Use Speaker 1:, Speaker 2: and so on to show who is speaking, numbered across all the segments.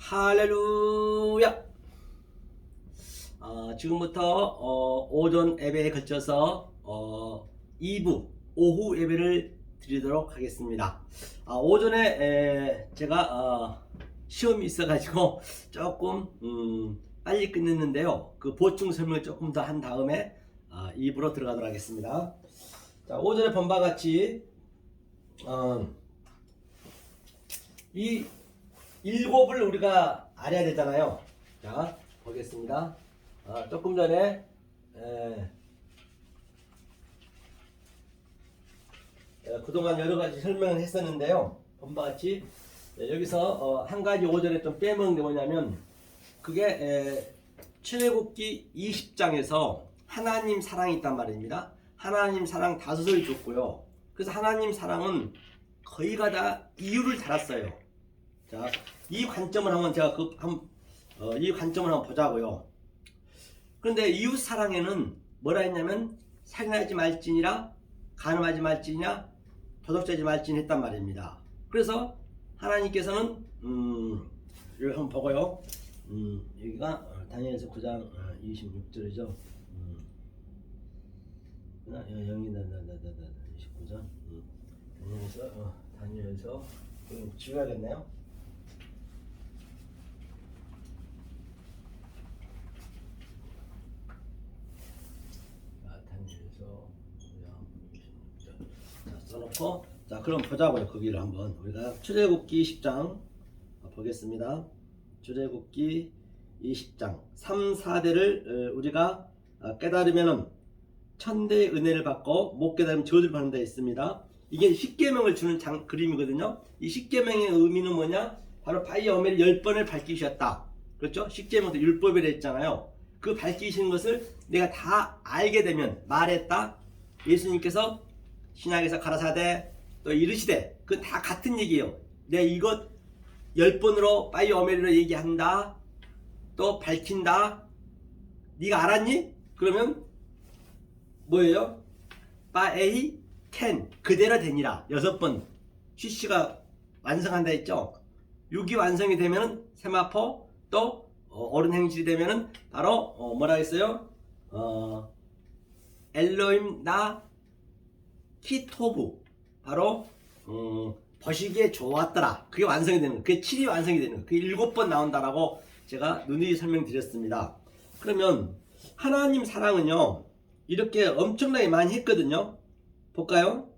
Speaker 1: 할렐루야. 지금부터 오전 예배에 걸쳐서 2부 오후 예배를 드리도록 하겠습니다. 오전에 제가 시험이 있어가지고 조금 빨리 끝냈는데요. 그 보충 설명을 조금 더 한 다음에 2부로 들어가도록 하겠습니다. 자, 오전에 본 바와 같이 이 일곱을 우리가 알아야 되잖아요. 자, 보겠습니다. 조금 전에 그동안 여러 가지 설명을 했었는데요. 본바 같이 여기서 한 가지 오전에 좀 빼먹은 게 뭐냐면, 그게 출애굽기 20장에서 하나님 사랑이 있단 말입니다. 하나님 사랑 5을 줬고요. 그래서 하나님 사랑은 거의가 다 이유를 달았어요. 자, 이 관점을 한번 제가 이 관점을 한번 보자고요. 그런데 이웃 사랑에는 뭐라 했냐면, 살인하지 말지니라, 간음하지 말지니라, 도둑질하지 말지니 했단 말입니다. 그래서 하나님께서는 여기 한번 보고요. 여기가 다니엘서 9장 26절이죠. 영이다 29절. 다니엘서 지워야겠네요. 써놓고, 자, 그럼 보자고요. 거기를 한번 우리가 출애굽기 10장 보겠습니다. 출애굽기 20장 3, 4대를 우리가 깨달으면은 천대의 은혜를 받고 못 깨달으면 저주를 받는 데 있습니다. 이게 십계명을 주는 그림이거든요. 이 십계명의 의미는 뭐냐? 바로 바이오멜 10번을 밝히셨다. 그렇죠? 십계명도 율법이라 했잖아요. 그 밝히신 것을 내가 다 알게 되면, 말했다. 예수님께서 신약에서 가라사대 또 이르시되, 그건 다 같은 얘기예요. 내가 이것 10번으로 바이오멜로 얘기한다, 또 밝힌다. 네가 알았니? 그러면 뭐예요? 바에이 캔, 그대로 되니라. 6번 쉬쉬가 완성한다 했죠. 6이 완성이 되면은 세마포, 또 옳은 행실이 되면은 바로 뭐라 했어요? 엘로임 나 키토브, 바로 보시기에 좋았더라. 그게 완성이 되는 거예요. 그게 7이 완성이 되는 거예요. 그게 7번 나온다라고 제가 누누이 설명드렸습니다. 그러면 하나님 사랑은요, 이렇게 엄청나게 많이 했거든요. 볼까요?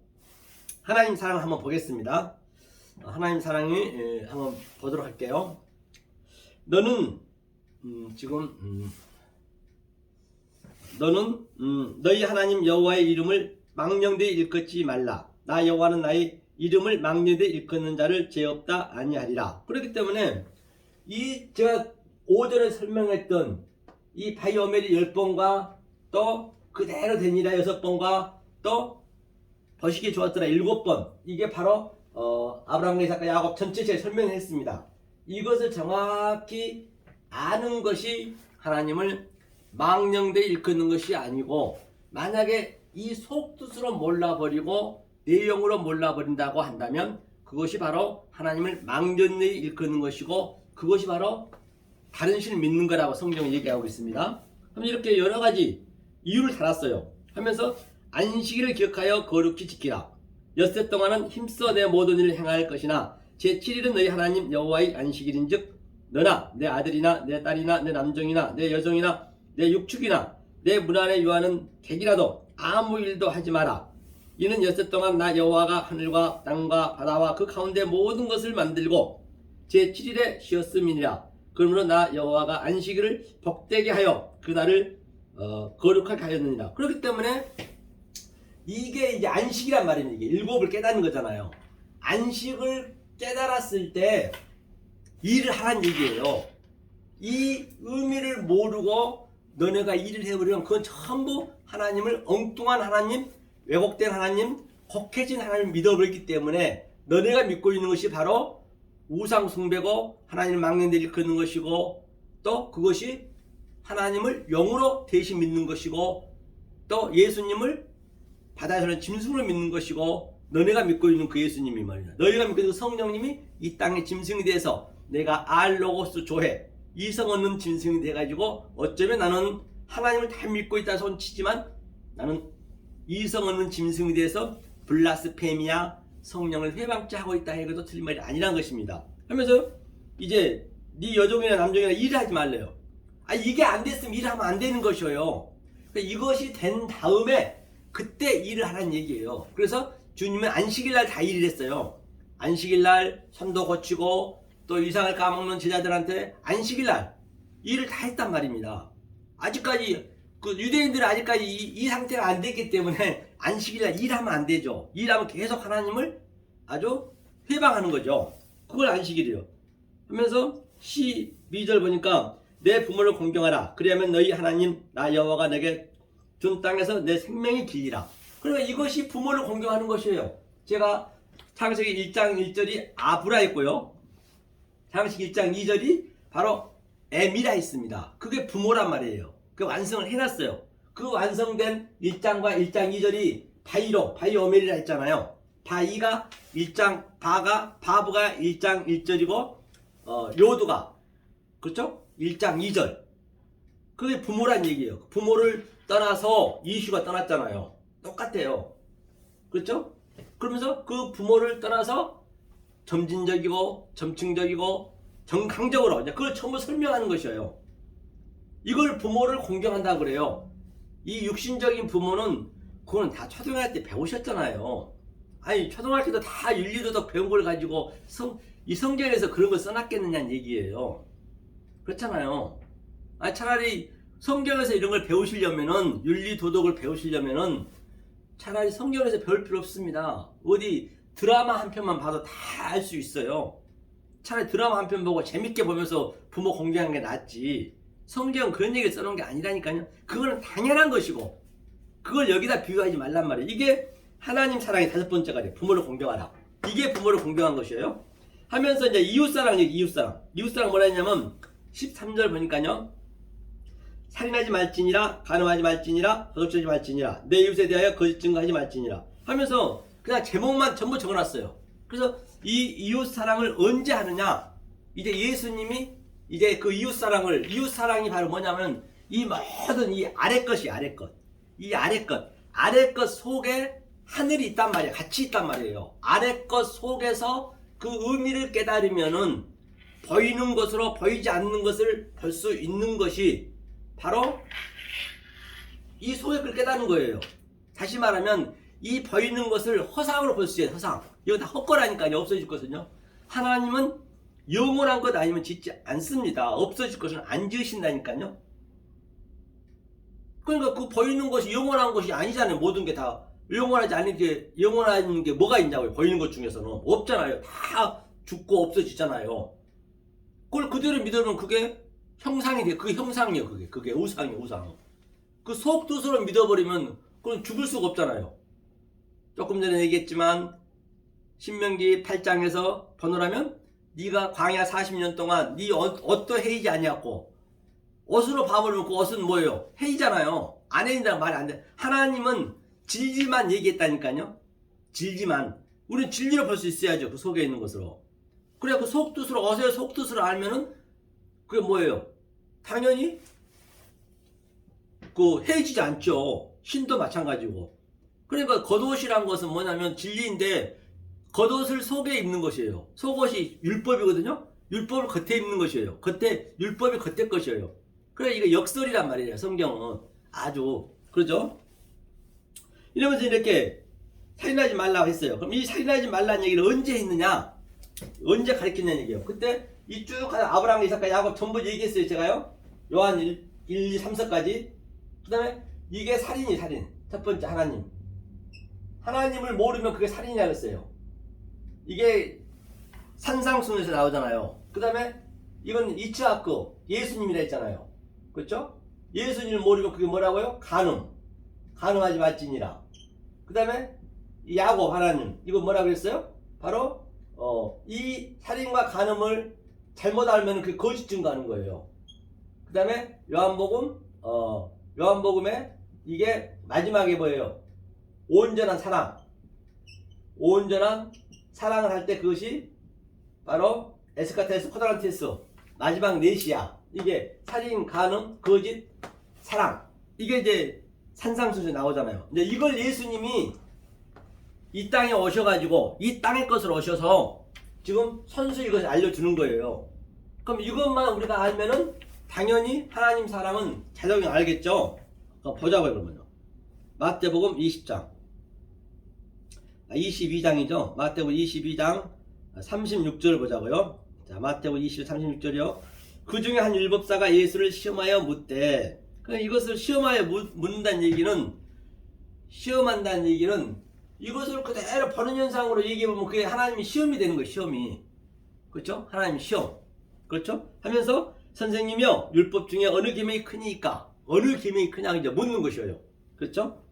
Speaker 1: 하나님 사랑 한번 보겠습니다. 하나님 사랑이 한번 보도록 할게요. 너는 너는 너희 하나님 여호와의 이름을 망령되이 일컫지 말라. 나 여호와는 나의 이름을 망령되이 일컫는 자를 죄 없다 아니하리라. 그렇기 때문에 이 제가 오전에 설명했던 이 바이오멜이 10번과 또 그대로 되니라 6번과 또 보시기에 좋았더라 7번, 이게 바로 아브라함과 이삭과 야곱 전체 제가 설명했습니다. 이것을 정확히 아는 것이 하나님을 망령되이 일컫는 것이 아니고, 만약에 이 속뜻으로 몰라버리고 내용으로 몰라버린다고 한다면 그것이 바로 하나님을 망령되이 일컫는 것이고, 그것이 바로 다른 신을 믿는 거라고 성경이 얘기하고 있습니다. 그럼 이렇게 여러 가지 이유를 달았어요. 하면서 안식일을 기억하여 거룩히 지키라. 엿새 동안은 힘써 내 모든 일을 행할 것이나 제7일은 너희 하나님 여호와의 안식일인즉 너나 내 아들이나 내 딸이나 내 남종이나 내 여종이나 내 육축이나 내 문 안에 유하는 객이라도 아무 일도 하지 마라. 이는 엿새 동안 나 여호와가 하늘과 땅과 바다와 그 가운데 모든 것을 만들고 제7일에 쉬었음이니라. 그러므로 나 여호와가 안식일을 복되게 하여 그날을 거룩하게 하였느니라. 그렇기 때문에 이게 이제 안식이란 말입니다. 이게 일곱을 깨닫는 거잖아요. 안식을 깨달았을 때 일을 하란 얘기예요. 이 의미를 모르고 너네가 일을 해버리면 그건 전부 하나님을, 엉뚱한 하나님, 왜곡된 하나님, 혹해진 하나님을 믿어버리기 때문에 너네가 믿고 있는 것이 바로 우상 숭배고 하나님을 망령되이 일컫는 것이고, 또 그것이 하나님을 영으로 대신 믿는 것이고 또 예수님을 바다에서는 짐승으로 믿는 것이고 너네가 믿고 있는 그 예수님이 말이야. 너희가 믿고 있는 그 성령님이 이 땅의 짐승이 돼서 내가 알로고스 조해 이성 없는 짐승이 돼가지고 어쩌면 나는 하나님을 다 믿고 있다 손치지만 나는 이성 없는 짐승이 돼서 블라스페미아 성령을 회방치 하고 있다 해도 틀린 말이 아니란 것입니다. 하면서 이제 네 여종이나 남종이나 일을 하지 말래요. 이게 안 됐으면 일하면 안 되는 것이에요. 그러니까 이것이 된 다음에 그때 일을 하라는 얘기예요. 그래서 주님은 안식일날 다 일을 했어요. 안식일날 손도 고치고 또 이상을 까먹는 제자들한테 안식일날 일을 다 했단 말입니다. 아직까지 그 유대인들은 아직까지 이 상태가 안 됐기 때문에 안식일날 일하면 안 되죠. 일하면 계속 하나님을 아주 회방하는 거죠. 그걸 안식일이에요. 하면서 12절 보니까 내 부모를 공경하라. 그리하면 너희 하나님 나 여호와가 내게 준 땅에서 내 생명이 길리라. 그러니까 이것이 부모를 공경하는 것이에요. 제가 창세기 1장 1절이 아브라 했고요. 창세기 1장 2절이 바로 에미라 했습니다. 그게 부모란 말이에요. 그 완성을 해놨어요. 그 완성된 1장과 1장 2절이 바이오멜이라 했잖아요. 바이가 1장, 바브가 1장 1절이고 요두가 그렇죠? 1장 2절. 그게 부모란 얘기예요. 부모를 떠나서 이슈가 떠났잖아요. 똑같아요. 그렇죠? 그러면서 그 부모를 떠나서 점진적이고 점층적이고 정강적으로 그걸 전부 설명하는 것이에요. 이걸 부모를 공경한다 그래요. 이 육신적인 부모는 그거는 다 초등학교 때 배우셨잖아요. 초등학교 때도 다 윤리도덕 배운 걸 가지고 이 성경에서 그런 걸 써놨겠느냐는 얘기예요. 그렇잖아요. 차라리 성경에서 이런 걸 배우시려면은 윤리도덕을 배우시려면은 차라리 성경에서 배울 필요 없습니다. 어디 드라마 한 편만 봐도 다 알 수 있어요. 차라리 드라마 한 편 보고 재밌게 보면서 부모 공경하는 게 낫지. 성경은 그런 얘기를 써놓은 게 아니라니까요. 그거는 당연한 것이고 그걸 여기다 비유하지 말란 말이에요. 이게 하나님 사랑의 5번째가 돼. 부모를 공경하라. 이게 부모를 공경한 것이에요. 하면서 이제 이웃사랑 얘기, 이웃사랑 뭐라 했냐면 13절 보니까요. 살인하지 말지니라, 간음하지 말지니라, 도둑질하지 말지니라, 내 이웃에 대하여 거짓 증거하지 말지니라 하면서 그냥 제목만 전부 적어놨어요. 그래서 이 이웃사랑을 언제 하느냐? 이제 예수님이 이제 그 이웃사랑이 바로 뭐냐면 이 모든 이 아래것이 아래것. 이 아래것 속에 하늘이 있단 말이에요. 같이 있단 말이에요. 아래것 속에서 그 의미를 깨달으면은 보이는 것으로 보이지 않는 것을 볼 수 있는 것이 바로 이 속에 그걸 깨닫는 거예요. 다시 말하면 이 보이는 것을 허상으로 볼 수 있어요. 허상. 이거 다 헛거라니까요. 없어질 것은요. 하나님은 영원한 것 아니면 짓지 않습니다. 없어질 것은 안 지으신다니까요. 그러니까 그 보이는 것이 영원한 것이 아니잖아요. 모든 게 다 영원하지 않은 게 영원한 게 뭐가 있냐고요. 보이는 것 중에서는 없잖아요. 다 죽고 없어지잖아요. 그걸 그대로 믿으면 그게 형상이 돼. 그게 형상이에요. 그게 우상이에요. 우상. 그 속뜻으로 믿어버리면 그건 죽을 수가 없잖아요. 조금 전에 얘기했지만 신명기 8장에서 번호라면 네가 광야 40년 동안 네 옷도 헤이지 아니었고 옷으로 밥을 먹고 옷은 뭐예요? 헤이잖아요. 안 헤인다는 말이 안 돼. 하나님은 진리만 얘기했다니까요. 진리만. 우리는 진리로 볼 수 있어야죠. 그 속에 있는 것으로. 그래 그 속뜻으로 옷의 속뜻으로 알면은 그게 뭐예요? 당연히 그 헤이지지 않죠. 신도 마찬가지고. 그러니까 겉옷이란 것은 뭐냐면 진리인데 겉옷을 속에 입는 것이에요. 속옷이 율법이거든요. 율법을 겉에 입는 것이에요. 율법이 겉에 것이에요. 그래 이거 역설이란 말이에요. 성경은 아주 그러죠. 이러면서 이렇게 살인하지 말라고 했어요. 그럼 이 살인하지 말라는 얘기를 언제 했느냐? 언제 가르쳤냐는 얘기예요. 그때 이 쭉 아브라함, 이삭과 야곱 전부 얘기했어요. 제가요. 요한 1, 2, 3서까지. 그 다음에 이게 살인이 살인. 첫 번째 하나님을 모르면 그게 살인이라고 했어요. 이게 산상순에서 나오잖아요. 그 다음에 이건 이츠하크 예수님이라 했잖아요. 그렇죠? 예수님을 모르면 그게 뭐라고요? 간음하지 말지니라. 그 다음에 야곱 하나님 이거 뭐라고 했어요? 바로 이 살인과 간음을 잘못 알면 그 거짓 증거하는 거예요. 그 다음에 요한복음에 이게 마지막에 뭐예요? 온전한 사랑. 온전한 사랑을 할 때 그것이 바로 에스카테스 코드란테스 마지막 넷이야. 이게 살인, 간음, 거짓, 사랑. 이게 이제 산상수훈에 나오잖아요. 근데 이걸 예수님이 이 땅에 오셔가지고 이 땅의 것을 오셔서 지금 선수 이것을 알려주는 거예요. 그럼 이것만 우리가 알면은 당연히 하나님 사랑은 자동으로 알겠죠? 보자고요, 그러면요. 마태복음 20장. 22장이죠. 마태복음 22장 36절 보자고요. 자, 마태복음 22장 36절이요. 그 중에 한 율법사가 예수를 시험하여 묻되, 이것을 시험하여 묻는다는 얘기는, 시험한다는 얘기는 이것을 그대로 보는 현상으로 얘기해보면 그게 하나님이 시험이 되는 거예요. 시험이. 그렇죠? 하나님 시험. 그렇죠? 하면서 선생님이요, 율법 중에 어느 계명이 크니까, 어느 계명이 크냐 이제 묻는 것이에요. 그렇죠?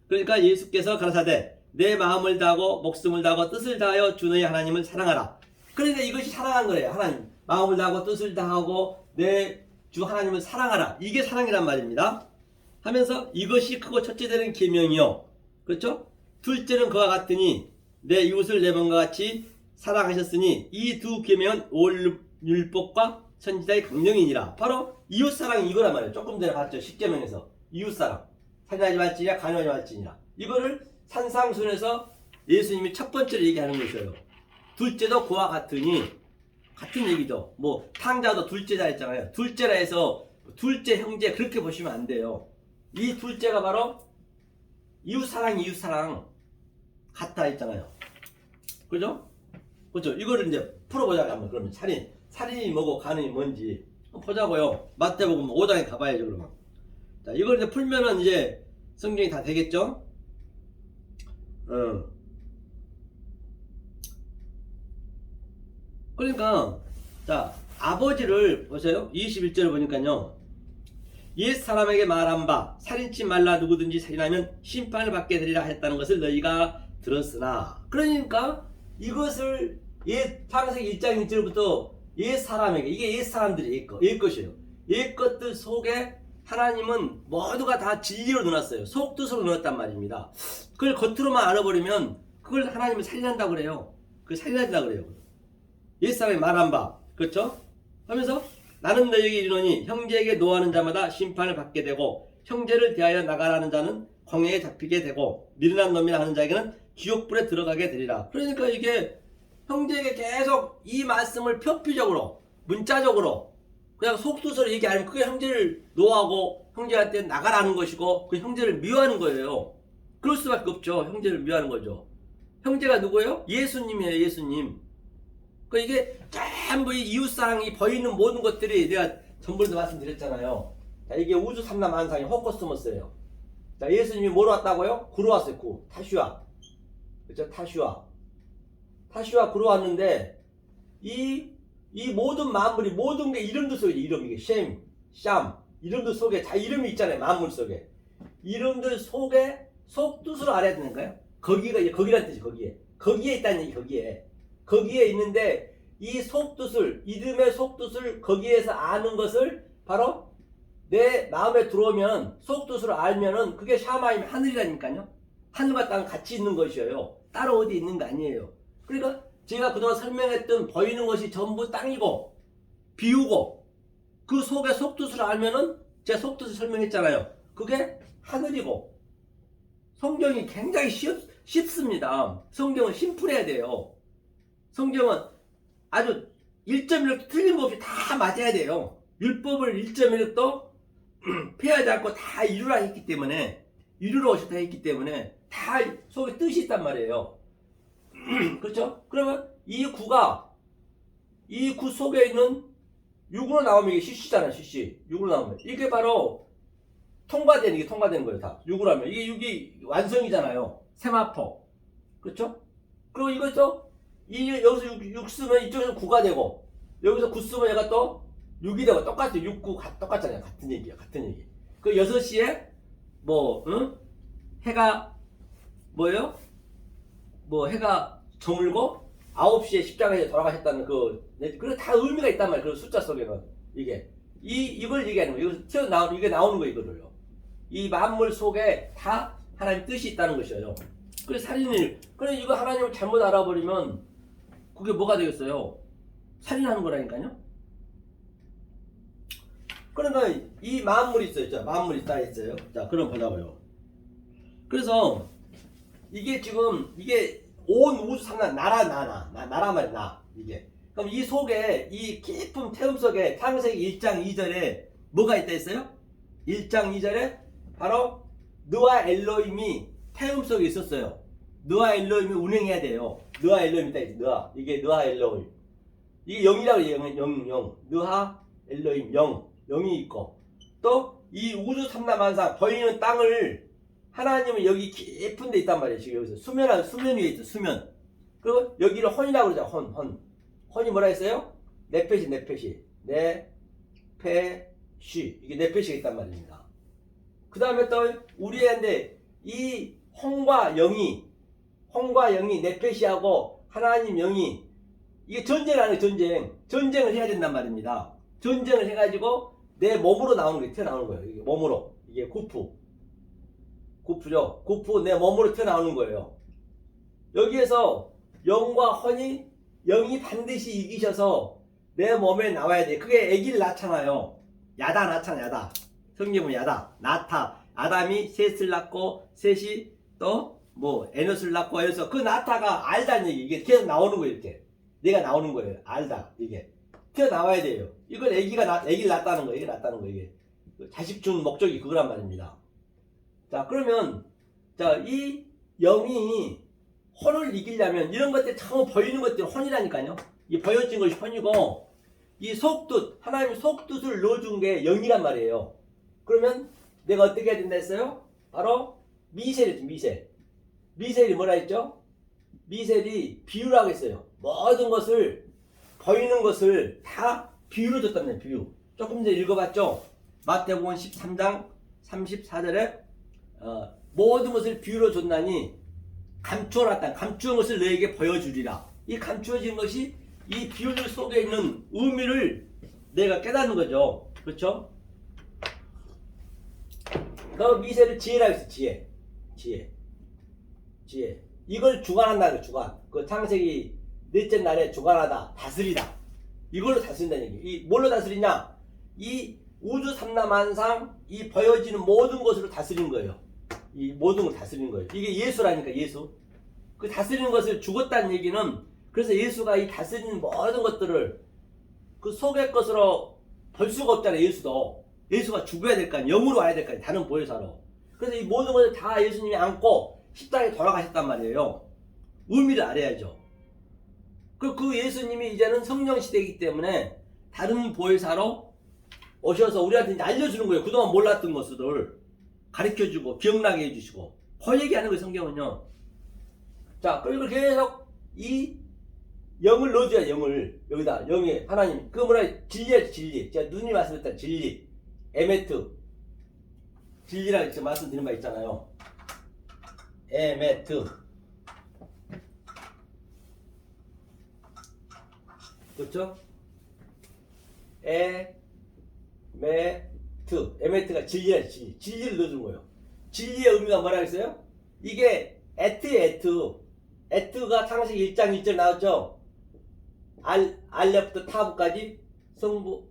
Speaker 1: 그러니까 예수께서 가라사대 내 마음을 다하고 목숨을 다하고 뜻을 다하여 주 너희 하나님을 사랑하라. 그러니까 이것이 사랑한 거예요. 하나님 마음을 다하고 뜻을 다하고 내 주 하나님을 사랑하라. 이게 사랑이란 말입니다. 하면서 이것이 크고 첫째 되는 계명이요. 그렇죠? 둘째는 그와 같으니 내 이웃을 내 몸과 같이 사랑하셨으니 이 두 계명은 올 율법과 선지자의 강령이니라. 바로 이웃사랑이 이거란 말이에요. 조금 전에 봤죠. 10계명에서 이웃사랑. 살인하지 말지니라, 간음하지 말지니라. 이거를 산상순에서 예수님이 첫 번째로 얘기하는 것이에요. 둘째도 그와 같으니, 같은 얘기죠. 뭐 탕자도 둘째자 했잖아요. 둘째라 해서 둘째 형제 그렇게 보시면 안 돼요. 이 둘째가 바로 이웃사랑 같다 했잖아요. 그죠? 그렇죠? 이거를 이제 풀어보자고 한번. 그러면 살인이 뭐고 간음이 뭔지 보자고요. 마태복음 5장에 가봐야죠. 그러면 자, 이걸 이제 풀면은 이제 성경이 다 되겠죠? 그러니까 자, 아버지를 보세요. 21절을 보니까요. 옛 사람에게 말한 바 살인치 말라 누구든지 살인하면 심판을 받게 되리라 했다는 것을 너희가 들었으나, 그러니까 이것을 옛 창세기 1장 1절부터 옛 사람에게, 이게 옛 사람들이 옛 것이에요. 옛 것들 속에 하나님은 모두가 다 진리로 넣어놨어요. 속뜻으로 넣었단 말입니다. 그걸 겉으로만 알아버리면 그걸 하나님을 살인한다고 그래요. 그걸 살인한다고 그래요. 옛사람이 말한 바, 그렇죠? 하면서 나는 너희에게 이르노니 형제에게 노하는 자마다 심판을 받게 되고 형제를 대하여 나가라는 자는 광야에 잡히게 되고 미련한 놈이라 하는 자에게는 지옥불에 들어가게 되리라. 그러니까 이게 형제에게 계속 이 말씀을 표피적으로, 문자적으로 그냥 속뜻으로 얘기하면 그게 형제를 노하고 형제한테 나가라는 것이고 그 형제를 미워하는 거예요. 그럴 수밖에 없죠. 형제를 미워하는 거죠. 형제가 누구예요? 예수님이에요. 예수님. 그 이게 전부 이 이웃사랑이 보이는 모든 것들이 내가 전부도 말씀드렸잖아요. 자, 이게 우주 삼남 한상의 호코스모스예요. 자, 예수님이 뭐로 왔다고요? 구로 왔어요. 구. 타슈아. 그렇죠? 타슈아 구로 왔는데 이 모든 만물이, 모든 게 이름도 속에, 이름, 이게 셈, 샴, 이름도 속에 다 이름이 있잖아요. 만물 속에. 이름들 속에 속뜻으로 알아야 되는 거예요. 거기가 이제 거기란 뜻이, 거기에 있다는 얘기. 거기에 있는데 이 속뜻을, 이름의 속뜻을 거기에서 아는 것을 바로 내 마음에 들어오면, 속뜻으로 알면은 그게 샤마임, 하늘이라니까요. 하늘과 땅 같이 있는 것이에요. 따로 어디 있는 거 아니에요. 그러니까 제가 그동안 설명했던 보이는 것이 전부 땅이고 비우고 그 속에 속뜻을 알면은, 제가 속뜻을 설명했잖아요. 그게 하늘이고. 성경이 굉장히 쉽습니다. 성경은 심플해야 돼요. 성경은 아주 1.1도 틀림없이 다 맞아야 돼요. 율법을 1.1도 피하지 않고 다 이루라 했기 때문에, 이루러 오셨다 했기 때문에 다 속에 뜻이 있단 말이에요. 그렇죠? 그러면 이 구 속에 있는 6으로 나오면 이게 CC잖아요. CC. 6으로 나오면 이게 바로 통과되는 거예요. 다 6으로 하면 이게 6이 완성이잖아요. 세마포. 그렇죠? 그리고 이것도 여기서 6 쓰면 이쪽에서 9가 되고, 여기서 9 쓰면 얘가 또 6이 되고, 똑같아요. 6, 9 똑같잖아요. 같은 얘기. 그 6시에 해가 뭐예요? 해가 저물고 9시에 십자가에 돌아가셨다는 그래 다 의미가 있단 말이에요. 그 숫자 속에는. 이게 이걸 얘기하는 거예요. 여기서 튀어나오는, 이게 나오는 거예요, 이거를요. 이 만물 속에 다 하나님 뜻이 있다는 것이에요. 그래서 살인을, 그래, 이거 하나님을 잘못 알아버리면 그게 뭐가 되겠어요? 살인하는 거라니까요? 그러니까 이 만물이 있어요. 만물이 다 있어요. 자, 그럼 보자고요. 그래서 이게 지금, 이게 온 우주 상난, 나라 말이야, 나. 이게. 그럼 이 속에, 이 깊은 태움 속에 창세기 1장 2절에 뭐가 있다 했어요? 1장 2절에 바로 느와 엘로힘이 태움 속에 있었어요. 느와 엘로힘이 운행해야 돼요. 느와 엘로힘 있다 했죠. 느와. 이게 느와 엘로힘. 이게 영이라고 해요. 영. 느하 엘로힘, 영이 있고. 또 이 우주 삼라만상 보이는 땅을 하나님은 여기 깊은 데 있단 말이에요. 지금 여기서 수면 위에 있죠. 수면. 그리고 여기를 혼이라고 그러죠. 혼이 뭐라 했어요? 네페시. 이게 네페시가 있단 말입니다. 그 다음에 또 우리한테 이 혼과 영이 네페시하고 하나님 영이 이게 전쟁을 하는 거예요. 전쟁을 해야 된단 말입니다. 전쟁을 해가지고 내 몸으로 나오는 거예요. 튀어나오는 거예요. 이게 몸으로. 이게 구프죠. 구프 내 몸으로 튀어나오는 거예요. 여기에서 영과 영이 반드시 이기셔서 내 몸에 나와야 돼. 그게 아기를 낳잖아요. 야다. 성경은 야다. 아담이 셋을 낳고 셋이 또 뭐 에노스를 낳고 해서 그 나타가 알다는 얘기. 이게 계속 나오는 거예요. 이렇게. 내가 나오는 거예요. 알다. 이게. 튀어나와야 돼요. 이걸 아기를 낳았다는 거예요. 이게. 자식 준 목적이 그거란 말입니다. 자, 그러면, 이 영이 혼을 이기려면 이런 것들 참 보이는 것들이 혼이라니까요. 이 보여진 것이 혼이고, 이 속뜻, 하나님의 속뜻을 넣어준 게 영이란 말이에요. 그러면 내가 어떻게 해야 된다 했어요? 바로 미셀이죠, 미셀. 미셀이 뭐라 했죠? 미셀이 비유라고 했어요. 모든 것을, 보이는 것을 다 비유로 줬다는 비유. 조금 전에 읽어봤죠? 마태복음 13장 34절에 모든 것을 비유로 줬나니 감추어놨다. 감추은 것을 너에게 보여주리라. 이 감추어진 것이 이 비유들 속에 있는 의미를 내가 깨닫는 거죠. 그렇죠? 그 미세를 지혜라고 했어. 지혜. 이걸 주관한다는 거예요. 주관. 그 창세기 넷째 날에 주관하다. 다스리다. 이걸로 다스린다는 얘기예요. 이 뭘로 다스리냐? 이 우주 삼라만상 이 보여지는 모든 것으로 다스린 거예요. 이 모든 걸 다스리는 거예요. 이게 예수라니까, 예수. 그 다스리는 것을 죽었다는 얘기는, 그래서 예수가 이 다스리는 모든 것들을 그 속의 것으로 볼 수가 없잖아요. 예수가 죽어야 될 거 아니에요. 영으로 와야 될 거 아니에요. 다른 보혜사로. 그래서 이 모든 것을 다 예수님이 안고 십자가에 돌아가셨단 말이에요. 의미를 알아야죠. 그 예수님이 이제는 성령 시대이기 때문에 다른 보혜사로 오셔서 우리한테 이제 알려주는 거예요. 그동안 몰랐던 것들을 가르쳐주고 기억나게 해주시고 그 얘기하는 거예요. 성경은요. 자, 그리고 계속 이 영을 넣어줘야 영을 여기다 영이 하나님 그 뭐라 진리야 진리. 제가 눈이 말씀드렸다 진리 에메트 진리라고 제가 말씀드린 바 있잖아요. 에메트 그렇죠? 에메트가 진리야 진리. 진리를 넣어준 거예요. 진리의 의미가 뭐라 했어요? 이게 에트가 창세기 1장 1절 나왔죠? 알렙부터 타브까지 성부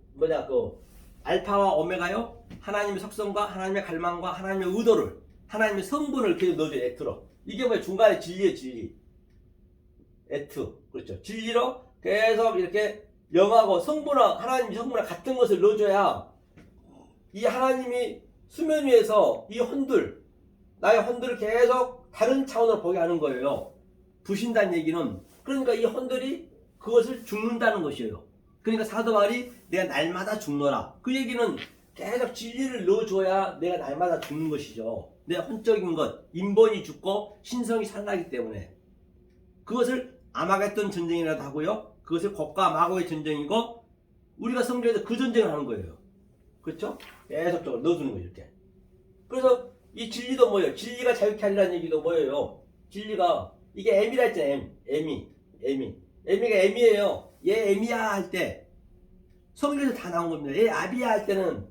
Speaker 1: 알파와 오메가요. 하나님의 속성과 하나님의 갈망과 하나님의 의도를 하나님의 성분을 계속 넣어줘요. 에트로. 이게 뭐야? 중간에 진리예요. 진리. 에트. 그렇죠. 진리로 계속 이렇게 영하고 성분과 하나님의 성분과 같은 것을 넣어줘야 이 하나님이 수면 위에서 이 혼들 나의 혼들을 계속 다른 차원으로 보게 하는 거예요. 부신다는 얘기는 그러니까 이 혼들이 그것을 죽는다는 것이에요. 그러니까 사도 바울이 내가 날마다 죽노라. 그 얘기는 계속 진리를 넣어줘야 내가 날마다 죽는 것이죠. 내 혼적인 것, 인본이 죽고 신성이 살아나기 때문에 그것을 아마겟돈 전쟁이라도 하고요. 그것을 곡과 마고의 전쟁이고 우리가 성경에서 그 전쟁을 하는 거예요. 그렇죠? 계속적으로 넣어두는 거예요. 이렇게. 그래서 이 진리도 뭐예요? 진리가 자유케 하리라는 얘기도 뭐예요? 진리가 이게 M이라 했잖아요. 에미가 M이에요. 얘 M이야 할 때 성경에서 다 나온 겁니다. 아비야 할 때는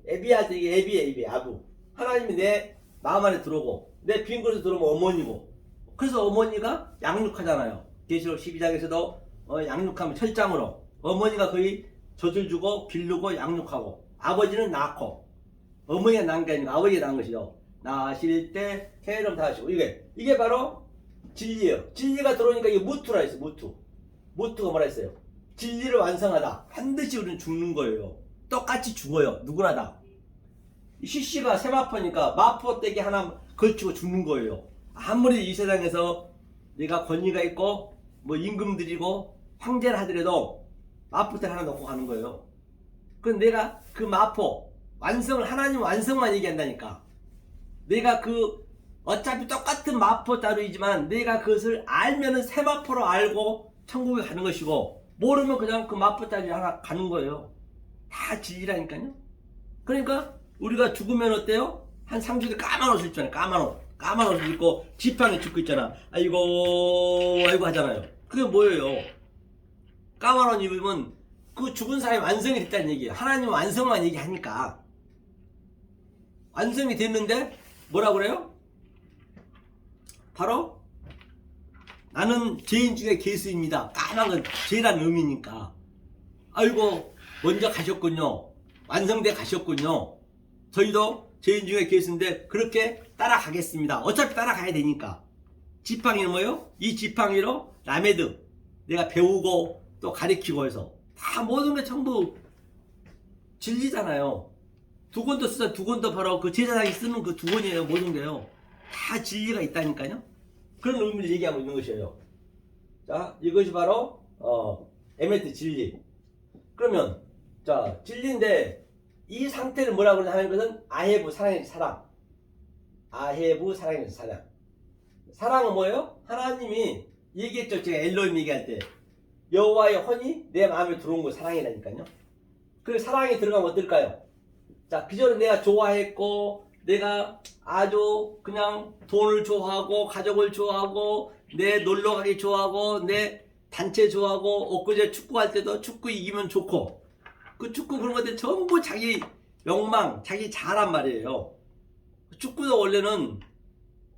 Speaker 1: 에비야 할 때 이게 에비야 아부. 하나님이 내 마음 안에 들어오고 내 빈 그릇에 들어오면 어머니고. 그래서 어머니가 양육하잖아요. 계시록 12장에서도 양육하면 철장으로 어머니가 거의 젖을 주고 기르고 양육하고 아버지는 낳고 어머니가 낳은 게 아니고 아버지가 낳은 것이요. 낳으실 때 태름 다 하시고 이게 바로 진리예요. 진리가 들어오니까 이게 무투라 했어요. 무투가 뭐라 했어요? 진리를 완성하다. 반드시 우리는 죽는 거예요. 똑같이 죽어요. 누구나 다. 시시가 세마포니까 마포떼기 하나 걸치고 죽는 거예요. 아무리 이 세상에서 내가 권위가 있고 뭐 임금 들이고 황제를 하더라도 마포떼 하나 놓고 가는 거예요. 그럼 내가 그 마포 완성을 하나님 완성만 얘기한다니까. 내가 어차피 똑같은 마포 따루이지만 내가 그것을 알면은 세마포로 알고 천국에 가는 것이고 모르면 그냥 그 마포 따루 하나 가는 거예요. 다 진리라니까요. 그러니까 우리가 죽으면 어때요? 한 3주에 까만 옷을 입잖아요. 까만 옷을 입고 지팡이 죽고 있잖아. 아이고 하잖아요. 그게 뭐예요? 까만 옷 입으면 그 죽은 사람이 완성이 됐다는 얘기예요. 하나님 완성만 얘기하니까. 완성이 됐는데 뭐라 그래요? 바로 나는 죄인 중에 괴수입니다. 까만 건 죄라는 의미니까. 아이고 먼저 가셨군요. 완성돼 가셨군요. 저희도 죄인 중에 괴수인데 그렇게 따라가겠습니다. 어차피 따라가야 되니까. 지팡이는 뭐예요? 이 지팡이로 라메드 내가 배우고 또 가르치고 해서 다 모든 게 전부 진리잖아요. 두 권도 쓰자. 두 권도 바로 그 제사장이 쓰는 그 두 권이에요. 모든 게요. 다 진리가 있다니까요. 그런 의미를 얘기하고 있는 것이에요. 자, 이것이 바로 에메트 진리. 그러면 자, 진리인데 이 상태를 뭐라고 하는 것은 아헤부 사랑의 사랑. 아헤부 사랑의 사랑. 사랑은 뭐예요? 하나님이 얘기했죠. 제가 엘로힘 얘기할 때 여호와의 혼이 내 마음에 들어온 거 사랑이라니까요. 그 사랑이 들어가면 어떨까요? 자, 그전에 내가 좋아했고 내가 아주 그냥 돈을 좋아하고 가족을 좋아하고 내 놀러 가기 좋아하고 내 단체 좋아하고 엊그제 축구할 때도 축구 이기면 좋고 그 축구 그런 것들 전부 자기 욕망, 자기 자란 말이에요. 축구도 원래는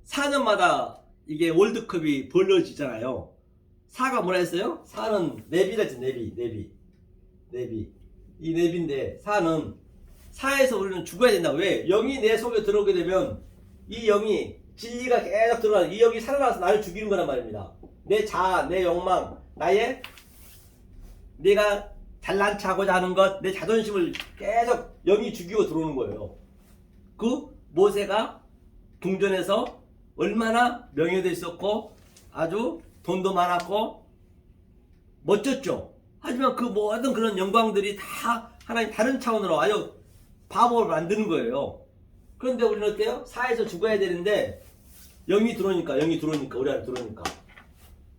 Speaker 1: 4년마다 이게 월드컵이 벌어지잖아요. 4가 뭐라 했어요? 4는 내비라지 내비. 이 내비인데 4는 4에서 우리는 죽어야 된다. 왜? 영이 내 속에 들어오게 되면 이 영이 진리가 계속 들어가는 이 영이 살아나서 나를 죽이는 거란 말입니다. 내 자아, 내 욕망, 내가 잘난 척하고자 하는 것, 내 자존심을 계속 영이 죽이고 들어오는 거예요. 그 모세가 궁전에서 얼마나 명예도 있었고 아주 돈도 많았고 멋졌죠. 하지만 그 모든 그런 영광들이 다 하나님 다른 차원으로 아주 바보를 만드는 거예요. 그런데 우리는 어때요? 사에서 죽어야 되는데 영이 들어오니까 우리 안에 들어오니까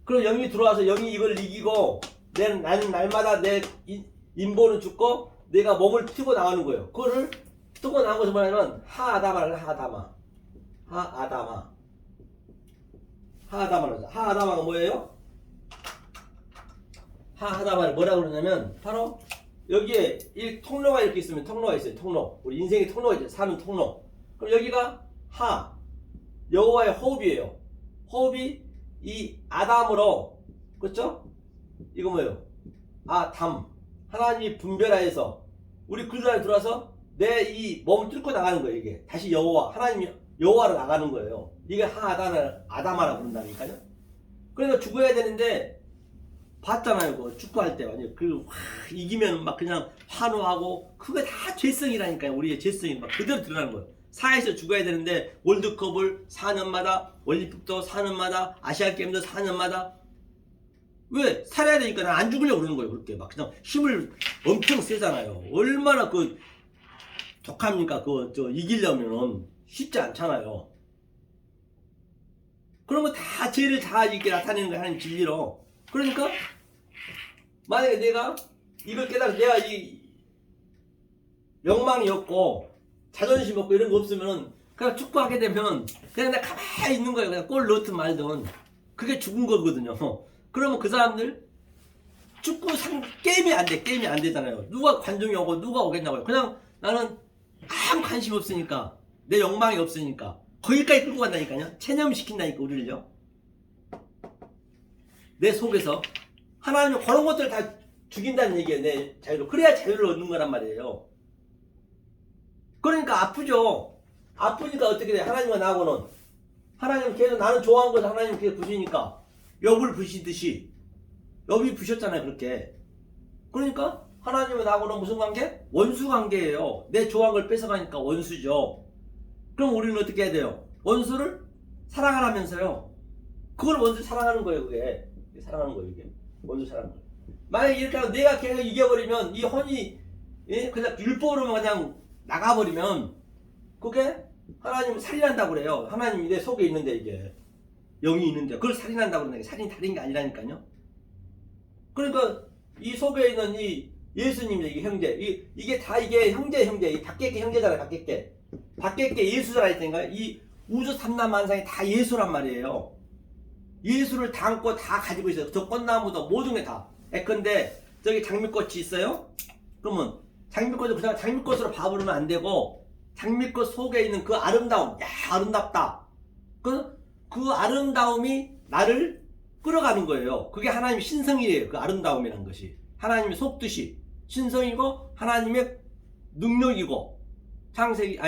Speaker 1: 그럼 영이 들어와서 영이 이걸 이기고 나는 날마다 내 인본은 죽고 내가 몸을 튀고 나가는 거예요. 그거를 튀고 나간 것을 뭐냐면 하아다마가 뭐예요? 하아다마를 뭐라고 그러냐면 바로 여기에 이 통로가 이렇게 있으면 통로가 있어요. 통로. 우리 인생의 통로가 있죠. 사는 통로. 그럼 여기가 여호와의 호흡이에요. 호흡이 이 아담으로 그렇죠? 이거 뭐예요? 하나님이 분별하여서 우리 그리스도 안에 들어와서 내 이 몸을 뚫고 나가는 거예요. 이게 다시 하나님이 여호와로 나가는 거예요. 이게 아다마라고 부른다니까요. 그러니까 죽어야 되는데 봤잖아요. 그 축구할 때 이기면 막 그냥 환호하고 그게 다 죄성이라니까요. 우리의 죄성이 막 그대로 드러나는 거예요. 사에서 죽어야 되는데 월드컵을 4년마다 올림픽도 4년마다 아시아게임도 4년마다 왜 살아야 되니까 난 안 죽으려고 그러는 거예요. 그렇게 막 그냥 힘을 엄청 세잖아요. 얼마나 독합니까? 이기려면 쉽지 않잖아요. 그런 거 다 죄를 다 이렇게 나타내는 거예요. 하나님 진리로. 그러니까 만약에 내가 이걸 깨달아서 내가 이 욕망이 없고 자존심 없고 이런 거 없으면 그냥 축구하게 되면 그냥 내가 가만히 있는 거예요. 그냥 골 넣든 말든 그게 죽은 거거든요. 그러면 그 사람들 게임이 안 돼. 게임이 안 되잖아요. 누가 관중이 오고 누가 오겠냐고요. 그냥 나는 아무 관심 없으니까, 내 욕망이 없으니까 거기까지 끌고 간다니까요. 체념시킨다니까 우리를요. 내 속에서 하나님은 그런 것들을 다 죽인다는 얘기예요. 내 자유로. 그래야 자유를 얻는 거란 말이에요. 그러니까 아프죠. 아프니까 어떻게 돼? 하나님과 나하고는, 하나님은 계속 나는 좋아하는 것을 하나님은 계속 부시니까 욥을 부시듯이 욥이 부셨잖아요. 그렇게. 그러니까 하나님과 나하고는 무슨 관계? 원수 관계예요. 내 좋아하는 걸 뺏어가니까 원수죠. 그럼 우리는 어떻게 해야 돼요? 원수를 사랑하라면서요. 그걸 원수 사랑하는 거예요. 그게 사랑하는 거예요. 이게 원수 사랑하는 거예요. 만약에 이렇게 하고 내가 계속 이겨버리면, 이 혼이, 예? 그냥 율법으로만 그냥 나가버리면 그게 하나님은 살인한다고 그래요. 하나님이 내 속에 있는데, 이게 영이 있는데 그걸 살인한다고 그러는 게, 살인 다른 게 아니라니까요. 그러니까 이 속에 있는 이 예수님이, 이게 형제, 이게 다 이게 형제, 이 밖에 게 형제잖아요. 밖에 게 예수잖아. 했던가. 이 우주 삼라만상이 다 예수란 말이에요. 예수를 담고 다 가지고 있어요. 저 꽃나무도 모든 게 다. 근데 저기 장미꽃이 있어요? 그러면 장미꽃을 그냥 장미꽃으로 봐버리면 안 되고, 장미꽃 속에 있는 그 아름다움, 야 아름답다. 그 아름다움이 나를 끌어가는 거예요. 그게 하나님의 신성이에요. 그 아름다움이라는 것이 하나님의 속뜻이 신성이고 하나님의 능력이고, 창세기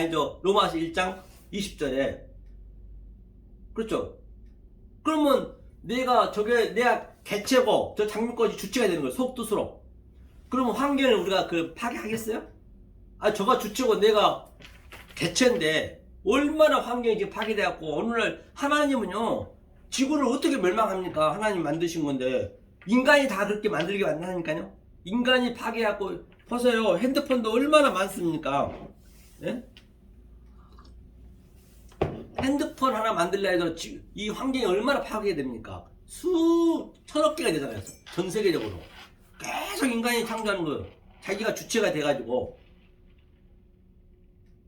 Speaker 1: 로마서 1장 20절에 그렇죠. 그러면 내가 개체고 저 장미꽃이 주체가 되는 거예요. 속뜻으로. 그러면 환경을 우리가 파괴하겠어요? 저가 주체고 내가 개체인데 얼마나 환경이 지금 파괴되었고, 오늘날 하나님은요 지구를 어떻게 멸망합니까? 하나님 만드신 건데 인간이 다 그렇게 만들게 만드니까요. 인간이 파괴하고, 보세요. 핸드폰도 얼마나 많습니까? 예? 핸드폰 하나 만들려 해도 이 환경이 얼마나 파괴됩니까? 수천억 개가 되잖아요. 전 세계적으로. 계속 인간이 창조하는 거예요. 자기가 주체가 돼가지고.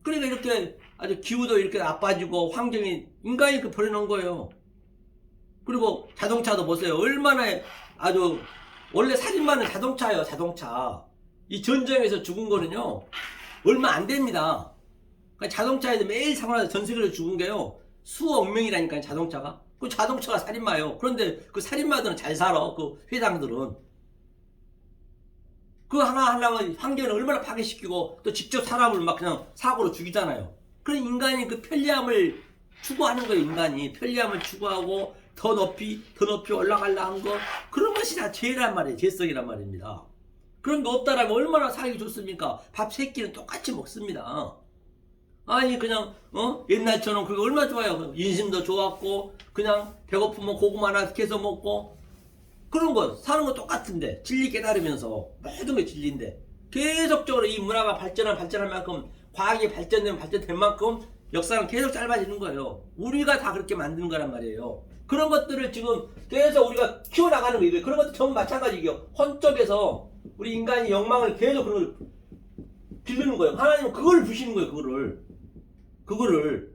Speaker 1: 그러니까 이렇게 아주 기후도 이렇게 나빠지고, 환경이 인간이 버려놓은 거예요. 그리고 자동차도 보세요. 얼마나 아주, 원래 살인마는 자동차예요. 자동차. 이 전쟁에서 죽은 거는요 얼마 안 됩니다. 그러니까 자동차에서 매일 사고나서 전 세계로 죽은 게요 수억 명이라니까요. 자동차가. 그 자동차가 살인마예요. 그런데 그 살인마들은 잘 살아. 그 회장들은. 그 하나 하려면 환경을 얼마나 파괴시키고, 또 직접 사람을 막 그냥 사고로 죽이잖아요. 그런 인간이 그 편리함을 추구하는 거예요. 인간이 편리함을 추구하고 더 높이 올라가려 한 거, 그런 것이 다 죄란 말이에요. 죄성이란 말입니다. 그런 거 없다라면 얼마나 살기 좋습니까? 밥 3끼는 똑같이 먹습니다. 아니 그냥 옛날처럼 그게 얼마나 좋아요. 인심도 좋았고, 그냥 배고프면 고구마 하나 캐서 먹고, 그런 거 사는 거 똑같은데, 진리 깨달으면서 모든 게 진리인데, 계속적으로 이 문화가 발전할 만큼, 과학이 발전된 만큼 역사는 계속 짧아지는 거예요. 우리가 다 그렇게 만드는 거란 말이에요. 그런 것들을 지금 계속 우리가 키워나가는 거예요. 그런 것도 전부 마찬가지예요. 헌쪽에서 우리 인간이 욕망을 계속 그걸 기르는 거예요. 하나님은 그걸 부시는 거예요. 그거를.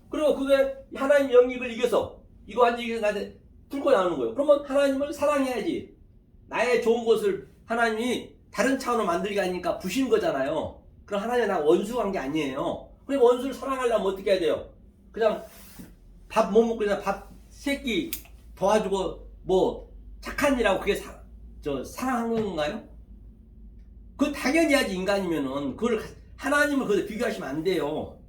Speaker 1: 그리고 그게 하나님 영역을 이겨서, 이거 완전히 이겨서 나한테 뚫고 나오는 거예요. 그러면 하나님을 사랑해야지. 나의 좋은 것을 하나님이 다른 차원으로 만들게 하니까 부시는 거잖아요. 그럼 하나님은 나 원수한 게 아니에요. 그러니까 원수를 사랑하려면 어떻게 해야 돼요? 그냥 밥 못 먹고 그냥 밥 3끼 도와주고 뭐 착한 일하고 그게 사랑하는 건가요? 그건 당연히 해야지. 인간이면은 그걸 하나님을 그걸 비교하시면 안 돼요.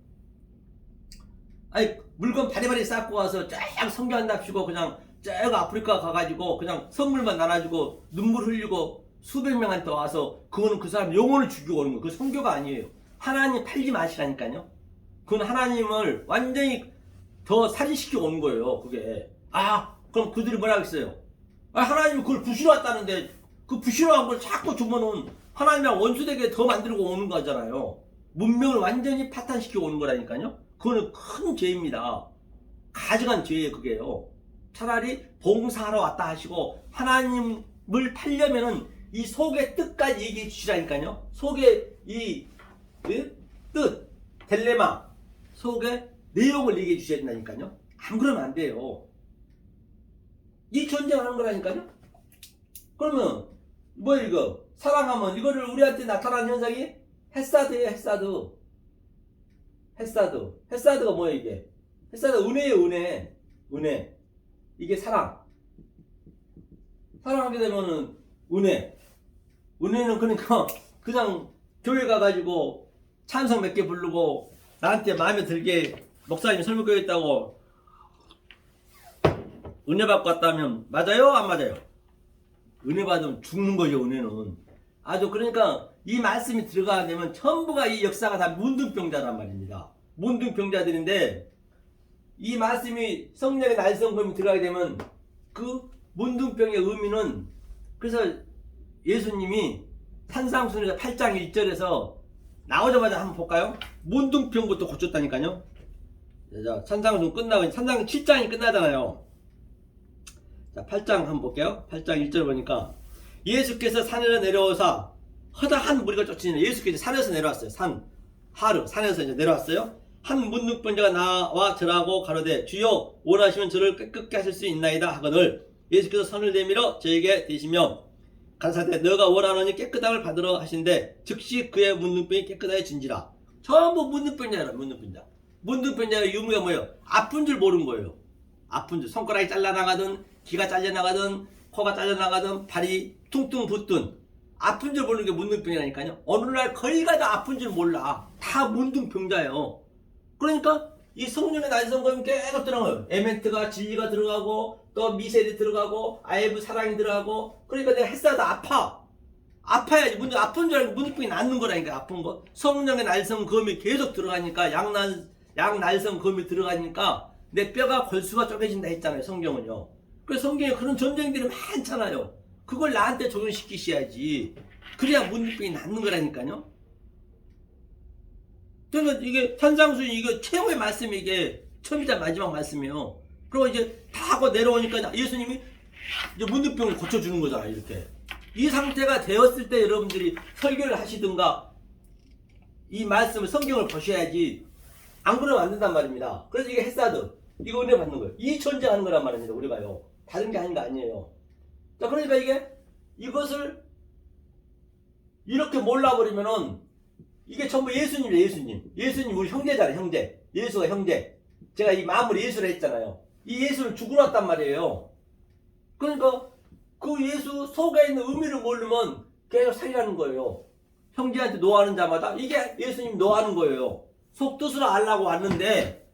Speaker 1: 아니 물건 바리바리 쌓고 와서 쫙 성교한답시고 그냥 쫙 아프리카 가가지고 그냥 선물만 나눠주고 눈물 흘리고 수백 명한테 와서, 그거는 그 사람 영혼을 죽이고 오는 거예요. 그건 선교가 아니에요. 하나님 팔지 마시라니까요. 그건 하나님을 완전히 더 살인시키고 오는 거예요. 그게. 그럼 그들이 뭐라 하겠어요? 하나님이 그걸 부시러 왔다는데, 그 부시러 한 걸 자꾸 주면은 하나님이랑 원수되게 더 만들고 오는 거잖아요. 문명을 완전히 파탄시키고 오는 거라니까요. 그거는 큰 죄입니다. 가증한 죄예요. 그게요. 차라리 봉사하러 왔다 하시고, 하나님을 팔려면은 이 속의 뜻까지 얘기해 주시라니까요. 속의 이 뜻, 딜레마, 속의 내용을 얘기해 주셔야 된다니까요. 안 그러면 안 돼요. 이 전쟁하는 거라니까요. 그러면 뭐 이거 사랑하면 이거를 우리한테 나타나는 현상이 햇사드예요. 햇사드가 뭐예요 이게? 햇사드 은혜예요. 은혜. 이게 사랑하게 되면은 은혜는 그러니까 그냥 교회 가가지고 찬송 몇 개 부르고 나한테 마음에 들게 목사님 설교했다고 있다고 은혜 받고 왔다면 맞아요? 안 맞아요? 은혜 받으면 죽는 거죠. 은혜는 아주 그러니까 이 말씀이 들어가게 되면 전부가 이 역사가 다 문둥병자란 말입니다. 문둥병자들인데 이 말씀이 성령의 날성금이 들어가게 되면 그 문둥병의 의미는 그래서 예수님이 산상수훈에서 8장 1절에서 나오자마자 한번 볼까요? 문둥병부터 고쳤다니까요. 자, 산상수훈 끝나고 산상 7장이 끝나잖아요. 자, 8장 한번 볼게요. 8장 1절 보니까 예수께서 산에서 내려오사 허다한 무리가 쫓으니 예수께서 산에서 내려왔어요. 산에서 이제 내려왔어요. 한 문둥병자가 나와 절하고 가로되 주여 원하시면 저를 깨끗게 하실 수 있나이다 하거늘 예수께서 손을 내밀어 저에게 대시며 간사대 너가 원하노니 깨끗함을 받으러 하신데 즉시 그의 문둥병이 깨끗해진지라. 전부 문둥병자라. 문둥병자의 유무가 뭐예요? 아픈 줄 모르는 거예요. 아픈 줄. 손가락이 잘라나가든 귀가 잘려나가든 코가 잘려나가든 발이 퉁퉁 붓든 아픈 줄 모르는 게 문둥병이라니까요. 어느 날 거의가 다 아픈 줄 몰라. 다 문둥병자예요. 그러니까 이 성령의 날성검이 계속 들어가요. 에멘트가 진리가 들어가고 또 미셀이 들어가고 아예브 사랑이 들어가고 그러니까 내가 햇살도 아파야지. 아픈 줄 알고 문둥병이 낫는 거라니까. 아픈 거. 성령의 날성검이 계속 들어가니까 양날성검이 들어가니까 내 뼈가 골수가 쪼개진다 했잖아요. 성경은요. 그래서 성경에 그런 전쟁들이 많잖아요. 그걸 나한테 적용시키셔야지. 그래야 문둥병이 낫는 거라니까요. 그러니까 이게 산상수훈 이거 최고의 말씀이 이게 처음이자 마지막 말씀이에요. 그리고 이제 다 하고 내려오니까 예수님이 이제 문둥병을 고쳐주는 거잖아요. 이렇게 이 상태가 되었을 때 여러분들이 설교를 하시든가 이 말씀을 성경을 보셔야지. 안 그러면 안 된단 말입니다. 그래서 이게 햇사드 이거 은혜 받는 거예요. 이 전쟁하는 거란 말입니다. 우리가요. 다른 게 아닌 거 아니에요. 자, 그러니까 이것을 이렇게 몰라버리면은 이게 전부 예수님이에요. 예수님 우리 형제잖아요. 형제. 예수가 형제. 제가 이 마음으로 예수를 했잖아요. 이 예수를 죽어놨단 말이에요. 그러니까 그 예수 속에 있는 의미를 모르면 계속 살리라는 거예요. 형제한테 노하는 자마다 이게 예수님 노하는 거예요. 속 뜻으로 알라고 왔는데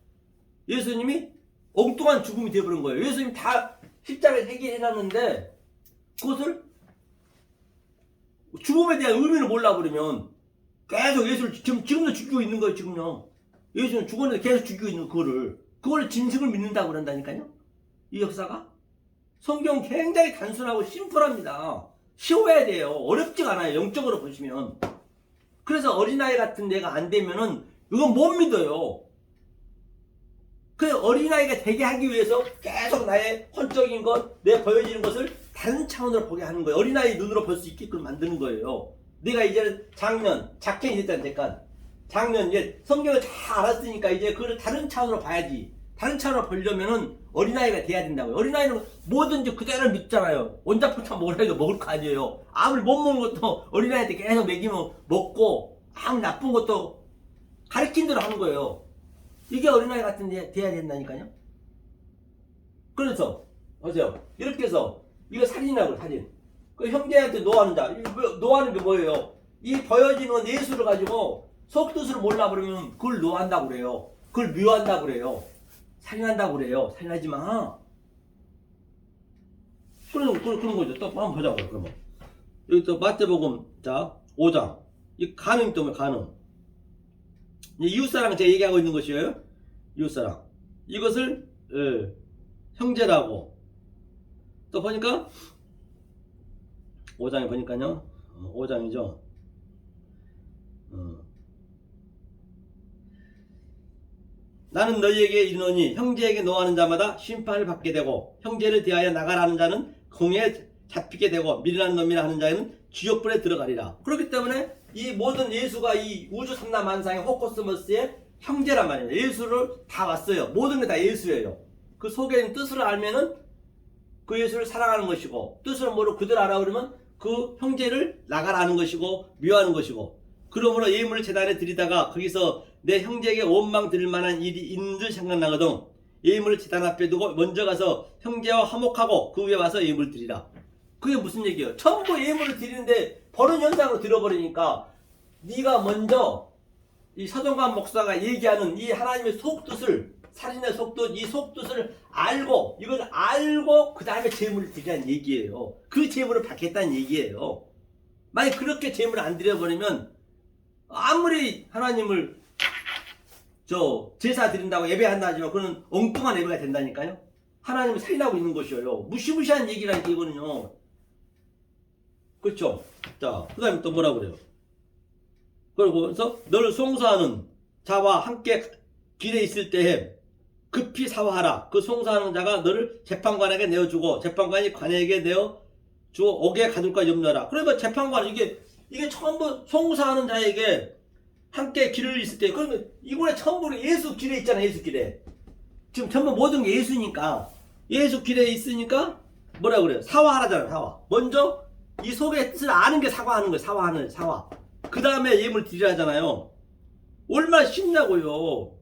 Speaker 1: 예수님이 엉뚱한 죽음이 되어버린 거예요. 예수님 다 십자가에 해결해놨는데 그것을 죽음에 대한 의미를 몰라버리면 계속 예수를 지금도 죽이고 있는 거예요. 지금요. 예수는 죽었는데 계속 죽이고 있는 그거를 진승을 믿는다고 그런다니까요. 이 역사가 성경 굉장히 단순하고 심플합니다. 쉬워야 돼요. 어렵지가 않아요. 영적으로 보시면. 그래서 어린아이 같은 데가 안 되면은 이건 못 믿어요. 그 어린아이가 되게 하기 위해서 계속 나의 혼적인 것, 내 보여지는 것을 다른 차원으로 보게 하는 거예요. 어린아이 눈으로 볼 수 있게끔 만드는 거예요. 내가 이제 작년이 됐잖아. 잠깐 작년 이제 성경을 다 알았으니까 이제 그걸 다른 차원으로 봐야지. 다른 차원으로 보려면은 어린아이가 돼야 된다고요. 어린아이는 뭐든지 그대로 믿잖아요. 원자포차 먹으라 해도 먹을 거 아니에요. 아무리 못 먹는 것도 어린아이한테 계속 먹이면 먹고 아무 나쁜 것도 가르친 대로 하는 거예요. 이게 어린아이 같은 데 돼야 된다니까요. 그래서 보세요. 이렇게 해서 이거 살인이라고 살인. 그 형제한테 노하는 자. 노하는 게 뭐예요? 이 보여지는 예수를 가지고 속뜻을 몰라버리면 그걸 노한다고 그래요. 그걸 묘한다고 그래요. 살인한다고 그래요. 살인하지 마. 그런 거죠. 또 한번 보자고요. 그러면 여기 또 마태복음 자 5장 이 간음 때문에 간음. 이웃사랑 제가 얘기하고 있는 것이에요. 이웃사랑. 이것을 형제라고. 또 보니까 5장에 보니까요. 5장이죠. 나는 너희에게 이르노니 형제에게 노하는 자마다 심판을 받게 되고 형제를 대하여 나가라는 자는 공에 잡히게 되고 미련한 놈이라 하는 자는 지옥불에 들어가리라. 그렇기 때문에 이 모든 예수가 이 우주 삼라만상의 호코스모스의 형제란 말이에요. 예수를 다 왔어요. 모든 게 다 예수예요. 그 속에 있는 뜻을 알면은 그 예수를 사랑하는 것이고 뜻을 모르고 그들 알아 그러면 그 형제를 나가라는 것이고 미워하는 것이고 그러므로 예물을 제단에 드리다가 거기서 내 형제에게 원망 드릴 만한 일이 있는 줄 생각나거든 예물을 제단 앞에 두고 먼저 가서 형제와 화목하고 그 위에 와서 예물을 드리라. 그게 무슨 얘기예요? 전부 예물을 드리는데 버는 현상으로 들어버리니까 네가 먼저 이 서정관 목사가 얘기하는 이 하나님의 속뜻을 살인의 속뜻 이 속뜻을 알고 이걸 알고 그 다음에 제물을 드리라는 얘기예요. 그 제물을 받겠다는 얘기예요. 만약 그렇게 제물을 안 드려버리면 아무리 하나님을 제사 드린다고 예배한다 하지만 그건 엉뚱한 예배가 된다니까요. 하나님을 살인하고 있는 것이에요. 무시무시한 얘기라니까 이거는요. 그렇죠? 자, 그 다음에 또 뭐라고 그래요? 그러고서 너를 송사하는 자와 함께 길에 있을 때에 급히 사화하라. 그 송사하는 자가 너를 재판관에게 내어주고 재판관이 관에게 내어주어 옥에 가둘까 염려하라. 그러니까 재판관 이게 전부 송사하는 자에게 함께 길을 있을 때 그러면 이번에 전부 예수 길에 있잖아. 예수 길에 지금 전부 모든 게 예수니까 예수 길에 있으니까 뭐라 그래요? 사화하라잖아요. 사화. 먼저 이 속의 뜻을 아는 게 사과하는 거예요. 사화하는 사화. 그 다음에 예물 드리라잖아요. 얼마나 쉽냐고요.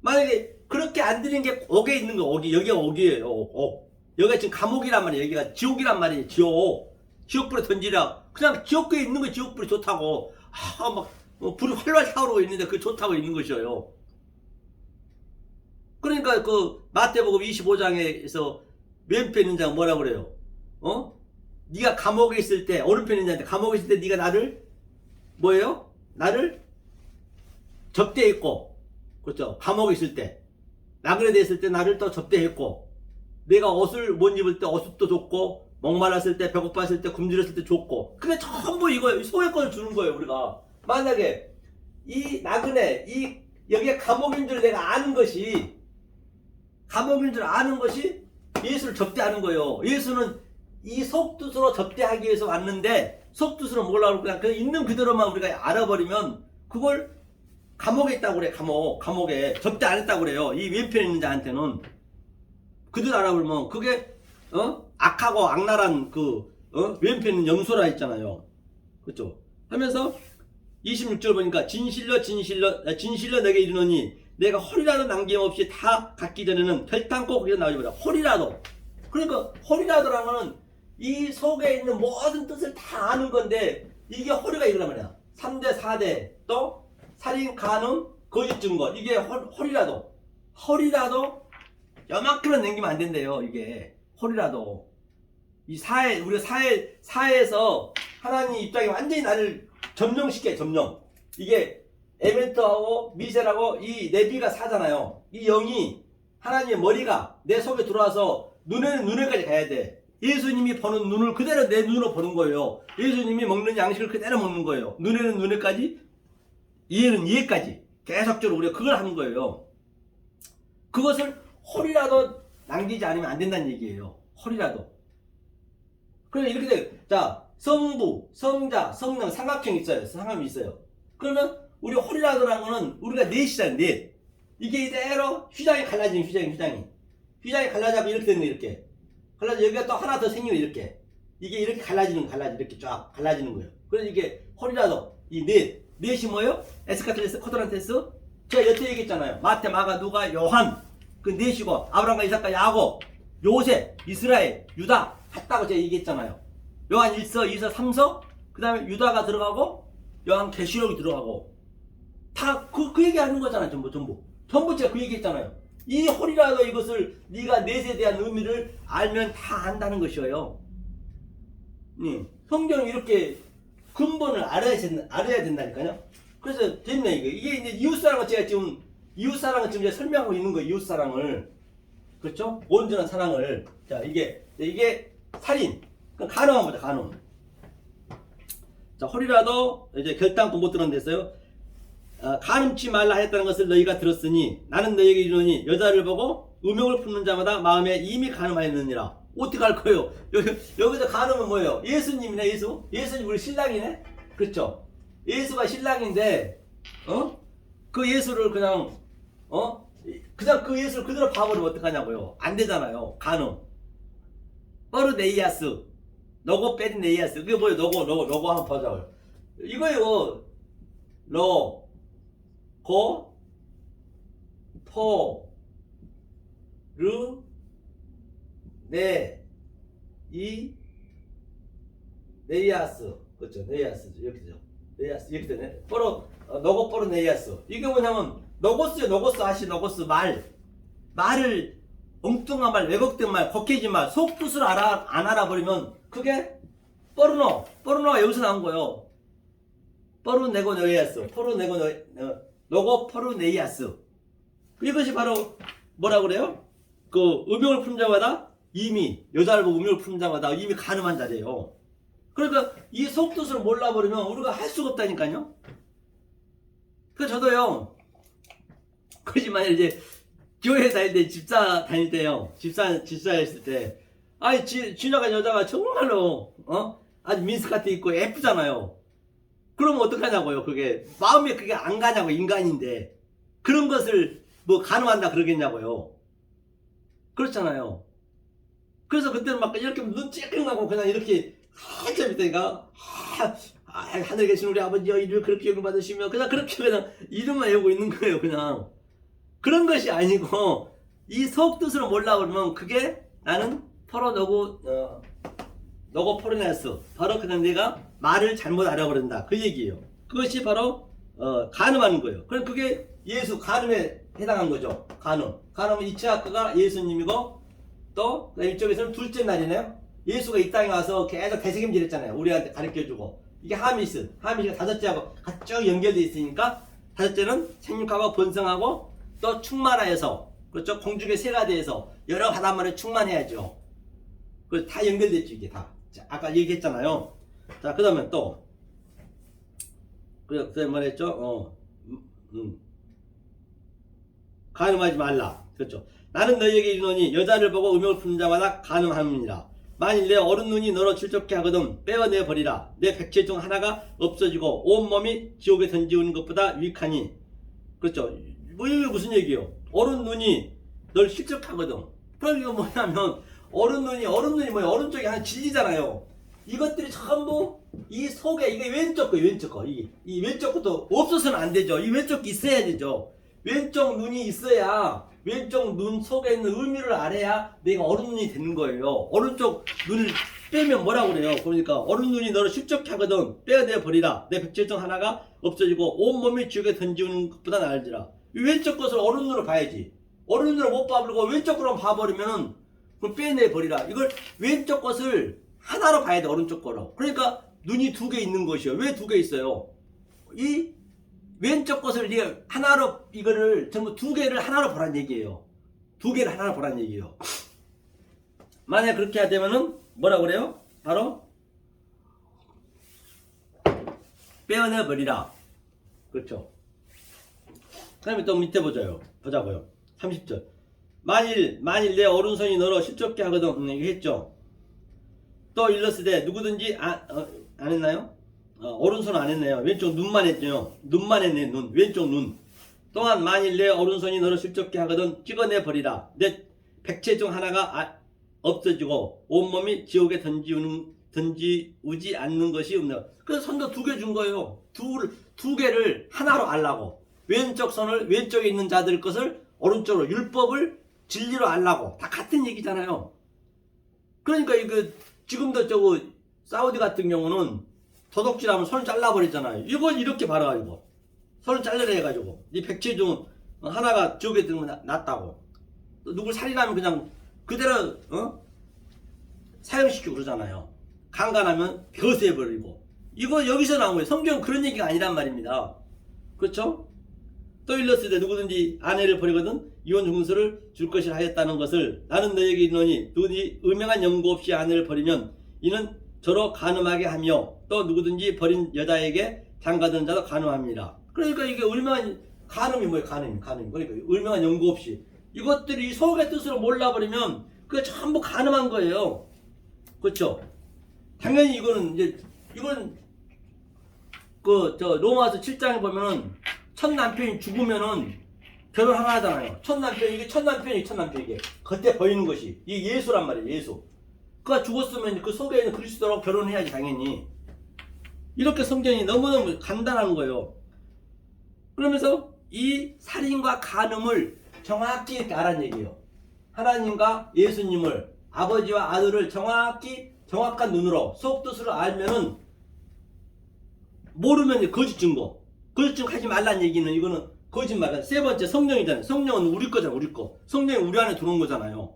Speaker 1: 만약에 그렇게 안 드리는 게 옥에 있는 거 옥이 여기가 옥이에요. 옥. 여기가 지금 감옥이란 말이에요. 여기가 지옥이란 말이에요. 지옥불에 던지라. 그냥 지옥에 있는 거 지옥불이 좋다고. 막 불이 활활 타오르고 있는데 그 좋다고 있는 것이에요. 그러니까 그 마태복음 25장에서 왼편에 있는 자가 뭐라 그래요? 네가 감옥에 있을 때 오른편에 있는 자한테 감옥에 있을 때 네가 나를 뭐예요? 나를 접대했고 그렇죠? 감옥에 있을 때 나그네돼 있을 때 나를 또 접대했고 내가 옷을 못 입을 때 옷도 줬고 목말랐을 때 배고팠을 때 굶주렸을 때 줬고 그게 전부 이거 소외권을 주는 거예요. 우리가 만약에 이 나그네 여기에 감옥인 줄 내가 아는 것이 감옥인 줄 아는 것이 예수를 접대하는 거예요. 예수는 이 속뜻으로 접대하기 위해서 왔는데 속뜻으로 몰라고 그냥 있는 그대로만 우리가 알아버리면 그걸 감옥에 있다고 그래. 감옥에 접대 안 했다고 그래요. 이 왼편에 있는 자한테는 그들 알아보면 그게 악하고 악랄한 왼편에 있는 영소라 있잖아요. 그렇죠? 하면서 26절 보니까 진실로 내게 이르노니 내가 홀이라도 남김없이 다 갖기 전에는 결단코 거기서 나오지 마라. 홀이라도. 그러니까 홀이라도라는 거는 이 속에 있는 모든 뜻을 다 아는 건데 이게 홀이가 이거란 말이야. 3대 4대 또 살인 간음 거짓 증거 이게 홀이라도 요만큼은 남기면 안 된대요. 이게 홀이라도 이 우리 사회에서 하나님 입장에 완전히 나를 점령시켜. 이게 에멘트하고 미셀하고 이 네비가 사잖아요. 이 영이 하나님의 머리가 내 속에 들어와서 눈에는 눈에까지 가야 돼. 예수님이 보는 눈을 그대로 내 눈으로 보는 거예요. 예수님이 먹는 양식을 그대로 먹는 거예요. 눈에는 눈에까지 이해는 이해까지 계속적으로 우리가 그걸 하는 거예요. 그것을 홀이라도 남기지 않으면 안 된다는 얘기예요. 홀이라도. 그러면 이렇게 돼. 자, 성부, 성자, 성령 삼각형이 있어요. 상함이 있어요. 그러면 우리 홀이라도라는 거는 우리가 넷이잖아요. 넷. 이게 이대로 휘장이 갈라지는 휘장이 갈라져서 이렇게 되는 거 이렇게. 갈라져 여기가 또 하나 더 생기면 이렇게. 이게 이렇게 갈라지는 이렇게 쫙 갈라지는 거예요. 그래서 이게 홀이라도 이 넷이 뭐예요? 에스카틀레스, 코드란테스. 제가 여태 얘기했잖아요. 마태, 마가, 누가, 요한 그 넷이고 아브라함과 이삭과 야곱, 요셉, 이스라엘, 유다 같다고 제가 얘기했잖아요. 요한 1서, 2서, 3서 그 다음에 유다가 들어가고 요한 계시록이 들어가고 다 그 얘기하는 거잖아요. 전부 제가 그 얘기했잖아요. 이 홀이라도 이것을 네가 넷에 대한 의미를 알면 다 안다는 것이에요. 성경이 이렇게 근본을 알아야 된다니까요. 그래서 됐네 이게 이제 이웃사랑을 제가 지금 제가 설명하고 있는 거예요. 이웃사랑을. 그렇죠? 온전한 사랑을. 자, 이게 살인. 그럼 간음 한번 보자. 간음. 자, 홀이라도 이제 결단코 못 들은 데서요. 간음치 말라 했다는 것을 너희가 들었으니 나는 너희에게 이르노니 여자를 보고 음욕을 품는 자마다 마음에 이미 간음하였느니라. 어떻게 할 거예요? 여기서 간음은 뭐예요? 예수님이네. 예수님 우리 신랑이네. 그렇죠? 예수가 신랑인데 그 예수를 그냥 그 예수를 그대로 봐버리면 어떡하냐고요. 안 되잖아요. 간음. 포르네이아스. 로고페르네이아스. 그게 뭐예요? 로고 한번 보자고요. 이거요. 고, 포, 르, 네, 네이아스. 그렇죠. 네이아스. 이렇게 되죠. 네이아스. 이렇게 되네. 로고 포르네이아스. 이게 뭐냐면, 로고스요. 로고스 말을 엉뚱한 말, 왜곡된 말, 겉해진 말, 속뜻을 안 알아버리면 그게 포르노가 여기서 나온 거예요. 로고 포르네이아스. 이것이 바로 뭐라 그래요? 그 음용을 푸는 자마다 이미 여자를 보고 음용을 푸는 자마다 이미 가늠한 자리예요. 그러니까 이 속뜻을 몰라버리면 우리가 할 수가 없다니까요. 그래서 저도요. 그지만 이제 교회 다닐 때 집사 다닐 때요. 집사했을 때 아니 지나간 여자가 정말로 아주 민스카트 입고 예쁘잖아요. 그러면 어떡하냐고요. 그게 마음에 그게 안 가냐고. 인간인데 그런 것을 뭐 가늠한다 그러겠냐고요. 그렇잖아요. 그래서 그때는 막 이렇게 눈 찔끔하고 그냥 이렇게 한참 있다니까 하늘에 계신 우리 아버지여 이를 그렇게 영광 받으시며 그냥 그렇게 그냥 이름만 외우고 있는 거예요. 그냥 그런 것이 아니고 이 속뜻을 몰라버리면 그게 나는 너고 포르네스. 바로 그냥 내가 말을 잘못 알아버린다. 그 얘기예요. 그것이 바로 간음하는 거예요. 그럼 그게 예수 간음에 해당한 거죠. 간음은 이츠하크가 예수님이고 또 이쪽에서는 둘째 날이네요. 예수가 이 땅에 와서 계속 대책임질 했잖아요. 우리한테 가르쳐주고 이게 하미시가 다섯째하고 같이 쭉 연결되어 있으니까 다섯째는 생육하고 번성하고 또 충만하여서 그렇죠. 공중의 새가 돼서 여러 바닷물에 충만해야죠. 그 다 연결됐죠. 이게 다. 자, 아까 얘기했잖아요. 자, 그 다음에 또 그래 말했죠. 간음하지 말라. 그렇죠. 나는 너희에게 이르노니 여자를 보고 음욕을 푸는 자마다 간음함이니라. 만일 내 어른 눈이 너로 출족케 하거든 빼어내 버리라. 내 백체 중 하나가 없어지고 온 몸이 지옥에 던지우는 것보다 유익하니. 그렇죠. 뭐 이게 무슨 얘기예요? 어른 눈이 널 실족하거든. 그럼 이거 뭐냐면 어른 눈이 뭐예요? 어른 쪽이 하나 진리잖아요. 이것들이 전부 이 속에 이게 왼쪽 거 이 왼쪽 것도 없어서는 안 되죠. 이 왼쪽 있어야 되죠. 왼쪽 눈이 있어야 왼쪽 눈 속에 있는 의미를 알아야 내가 어른 눈이 되는 거예요. 오른쪽 눈을 빼면 뭐라고 그래요? 그러니까 어른 눈이 너를 실족케 하거든 빼어내 버리라. 내 백체 중 하나가 없어지고 온 몸이 지옥에 던지는 것보다 나을지라. 이 왼쪽 것을 어른 눈으로 봐야지. 어른 눈으로 못 봐버리고 왼쪽 거로 봐버리면은 그럼 빼내 버리라. 이걸 왼쪽 것을 하나로 봐야 돼. 오른쪽 거로. 그러니까 눈이 두 개 있는 것이요. 왜 두 개 있어요? 이 왼쪽 것을 네가 하나로 이거를 전부 두 개를 하나로 보란 얘기예요. 두 개를 하나로 보란 얘기예요. 만약 그렇게 하되면은 뭐라 그래요? 바로 빼어내 버리라. 그렇죠. 그다음에 또 밑에 보자고요. 30절. 만일 내 오른손이 너로 실족케 하거든. 이거 했죠. 또 일러스되 누구든지 안 했나요? 오른손 안 했네요. 왼쪽 눈만 했죠. 눈만 했네. 왼쪽 눈. 또한 만일 내 오른손이 너를 실족케 하거든 찍어내 버리라. 내 백체 중 하나가 없어지고 온몸이 지옥에 던지우지 않는 것이 없네요. 그래서 손도 두 개 준 거예요. 두 개를 하나로 알라고. 왼쪽 손을 왼쪽에 있는 자들 것을 오른쪽으로 율법을 진리로 알라고. 다 같은 얘기잖아요. 그러니까 이거 지금도 사우디 같은 경우는 도둑질하면 손을 잘라버리잖아요. 이걸 이렇게 봐라가지고 손을 잘라라 해가지고 이 백체 중 하나가 지옥에 들면 낫다고. 또 누굴 살인하면 그냥 그대로 사형시키고 그러잖아요. 강간하면 벼세해버리고. 이거 여기서 나온 거예요. 성경은 그런 얘기가 아니란 말입니다. 그렇죠? 또 일렀을 누구든지 아내를 버리거든 이혼 증서를 줄 것이라 하였다는 것을 나는 너에게 이르노니 누구든지 음행한 연고 없이 아내를 버리면 이는 저로 간음하게 하며 또 누구든지 버린 여자에게 장가드는 자도 간음합니다. 그러니까 이게 음행한 간음이 뭐예요? 간음이. 그러니까 음행한 연고 없이 이것들이 속의 뜻으로 몰라버리면 그게 전부 간음한 거예요. 그렇죠? 당연히 이거는 로마서 7장에 보면은 첫 남편이 죽으면은 결혼하나 하잖아요. 첫 남편이 겉에 보이는 것이 이게 예수란 말이에요. 예수. 그가 죽었으면 그 속에 있는 그리스도랑 결혼해야지 당연히. 이렇게 성경이 너무너무 간단한 거예요. 그러면서 이 살인과 간음을 정확히 이렇게 알아는 얘기예요. 하나님과 예수님을, 아버지와 아들을 정확히 정확한 눈으로 속뜻으로 알면은, 모르면 거짓 증거. 거짓 증거 하지 말라는 얘기는 이거는 거짓말이야. 세 번째 성령이잖아요. 성령은 우리 거잖아, 우리 거. 성령이 우리 안에 들어온 거잖아요.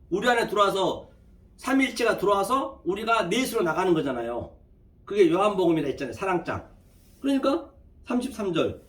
Speaker 1: 우리 안에 들어와서 삼위일체가 들어와서 우리가 넷으로 나가는 거잖아요. 그게 요한복음이라 했잖아요. 사랑장. 그러니까 33절.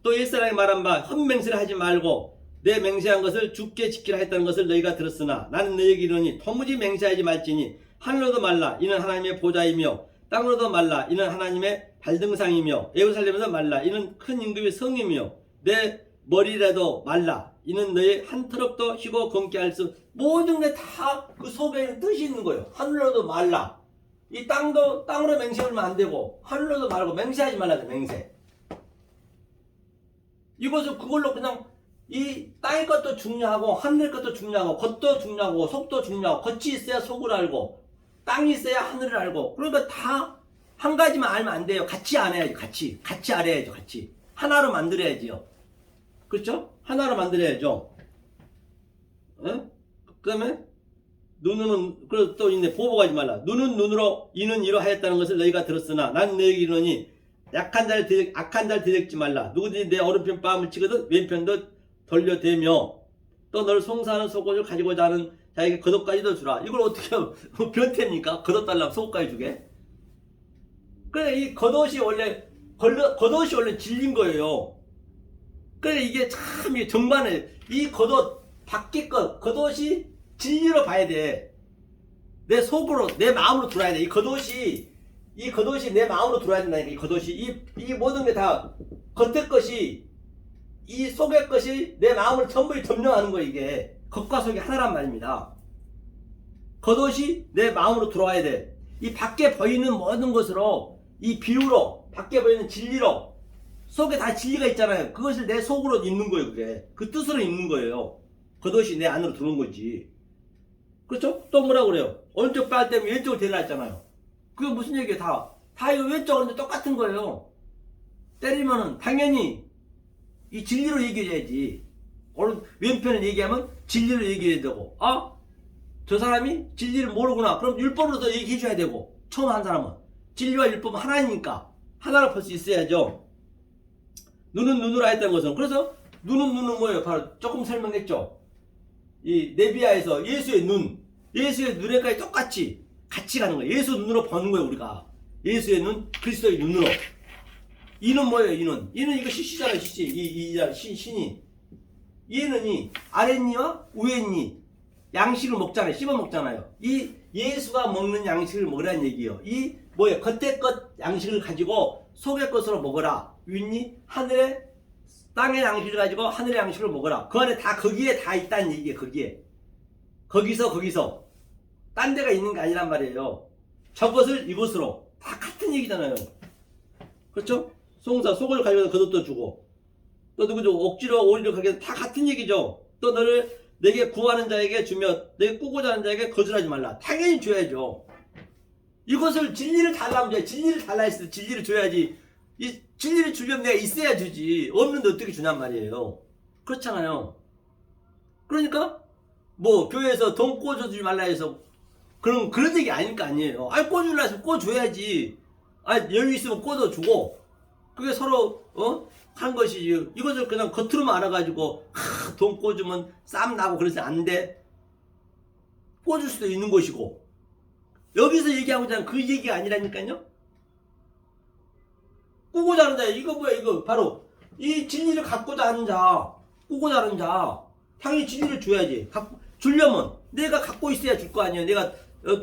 Speaker 1: 또 옛사람이 말한 바 헛맹세를 하지 말고 내 맹세한 것을 주께 지키라 했다는 것을 너희가 들었으나 나는 너희에게 이르노니 도무지 맹세하지 말지니 하늘로도 말라 이는 하나님의 보좌이며 땅으로도 말라 이는 하나님의 발등상이며 예루살렘에서 말라 이는 큰 임금의 성이며 내 머리라도 말라 이는 너희 한 트럭도 쉬고 검게 할 수 모든 게 다 그 속에 뜻이 있는 거예요. 하늘로도 말라. 이 땅으로 맹세하면 안 되고 하늘로도 말고 맹세하지 말라죠. 맹세. 이것을 그걸로 그냥 이 땅의 것도 중요하고 하늘의 것도 중요하고 겉도 중요하고 속도 중요하고 겉이 있어야 속을 알고 땅이 있어야 하늘을 알고 그러니까 다 한 가지만 알면 안 돼요. 같이 알아야지. 같이 알아야죠. 같이 하나로 만들어야지요. 그렇죠? 하나로 만들어야죠. 어? 그 다음에 눈은 그래서 또 있네. 보복하지 말라. 눈은 눈으로 이는 이로 하였다는 것을 너희가 들었으나 난 너희에게 이르노니 악한 자를 대적지 말라. 누구든지 내 오른편 뺨을 치거든 왼편도 돌려대며 또 너를 송사하는 속옷을 가지고자 하는 자에게 겉옷까지도 주라. 이걸 어떻게 변태입니까? 겉옷 달라면 속옷까지 주게? 그래 이 겉옷이 원래 진리인 거예요. 그래 이게 참 정반을 이 겉옷 밖에 겉옷이 진리로 봐야 돼. 내 속으로 내 마음으로 들어야 돼. 이 겉옷이 내 마음으로 들어야 된다니까. 이 겉옷이 이 모든 게 다 겉의 것이 이 속의 것이 내 마음을 전부 점령하는 거예요. 이게 겉과 속이 하나란 말입니다. 겉옷이 내 마음으로 들어와야 돼. 이 밖에 보이는 모든 것으로 이 비유로 밖에 보이는 진리로 속에 다 진리가 있잖아요. 그것을 내 속으로 있는 거예요. 그게 그 뜻으로 있는 거예요. 겉옷이 내 안으로 들어온 거지. 그렇죠? 또 뭐라고 그래요? 오른쪽 발 때문에 왼쪽을 데리라 했잖아요. 그게 무슨 얘기예요? 다 이거 왼쪽 오른쪽 똑같은 거예요. 때리면은 당연히 이 진리로 얘기해야지. 왼편을 얘기하면 진리로 얘기해야 되고, 저 사람이 진리를 모르구나. 그럼 율법으로 더 얘기해 줘야 되고, 처음 한 사람은 진리와 율법은 하나니까 하나로 볼 수 있어야죠. 눈은 눈으로 했다는 것은, 그래서 눈은 뭐예요? 바로 조금 설명했죠. 이 네비야에서 예수의 눈에까지 똑같이 같이 가는 거예요. 예수 눈으로 보는 거예요. 우리가 예수의 눈, 그리스도의 눈으로. 이는 뭐예요? 이는 이거 시시잖아요. 신이. 얘는 이 아랫니와 우랫니 양식을 먹잖아요. 씹어 먹잖아요. 이 예수가 먹는 양식을 먹으라는 얘기예요. 이 뭐예요? 겉의 것 양식을 가지고 속의 것으로 먹어라. 윗니 땅의 양식을 가지고 하늘의 양식을 먹어라. 그 안에 거기에 다 있다는 얘기예요. 거기서 딴 데가 있는 게 아니란 말이에요. 저것을 이것으로 다 같은 얘기잖아요. 그렇죠? 송사 속을 가지고 겉옷도 주고 또 누구죠? 억지로 오리를 가게 다 같은 얘기죠. 또 너를 내게 구하는 자에게 주며 내게 꾸고자 하는 자에게 거절하지 말라. 당연히 줘야죠. 이것을 진리를 달라면 진리를 달라 했을 때 진리를 줘야지. 이 진리를 주려면 내가 있어야 주지. 없는데 어떻게 주냔 말이에요. 그렇잖아요. 그러니까 뭐 교회에서 돈 꿔주지 말라 해서 그런 얘기 아닐 거 아니에요. 꿔주려 해서 꿔줘야지. 여유 있으면 꿔도 주고 그게 서로 한 것이지. 이것을 그냥 겉으로만 알아가지고 돈 꿔주면 쌈 나고 그래서 안 돼. 꿔줄 수도 있는 것이고 여기서 얘기하고자 하는 그 얘기가 아니라니까요. 꾸고자 하는 자, 이거 뭐야, 이거 바로 이 진리를 갖고자 하는 자, 꾸고자 하는 자, 당연히 진리를 줘야지. 주려면 내가 갖고 있어야 줄 거 아니에요. 내가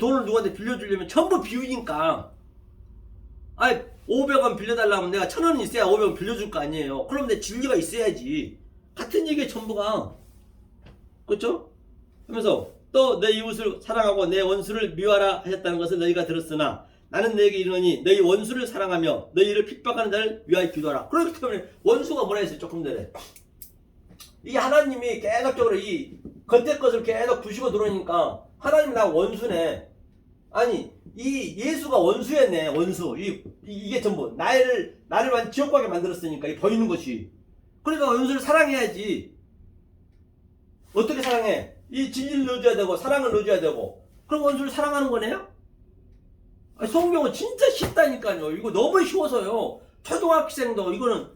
Speaker 1: 돈을 누구한테 빌려주려면 전부 비우니까. 500원 빌려달라면 내가 1000원 있어야 500원 빌려줄 거 아니에요. 그럼 내 진리가 있어야지. 같은 얘기에 전부가. 그렇죠? 하면서 또 내 이웃을 사랑하고 내 원수를 미워하라 하셨다는 것을 너희가 들었으나 나는 너희에게 이르노니 너희 원수를 사랑하며 너희를 핍박하는 자를 위하여 기도하라. 그렇기 때문에 원수가 뭐라 했어요? 조금 전에 이 하나님이 계속적으로 이 겉의 것을 계속 부시고 들어오니까 하나님 나 원수네. 아니 이 예수가 원수였네. 원수. 이게 전부 나를 완전 지옥 가게 만들었으니까 이 보이는 것이. 그러니까 원수를 사랑해야지. 어떻게 사랑해? 이 진리를 넣어줘야 되고 사랑을 넣어줘야 되고. 그럼 원수를 사랑하는 거네요? 아니, 성경은 진짜 쉽다니까요. 이거 너무 쉬워서요. 초등학생도 이거는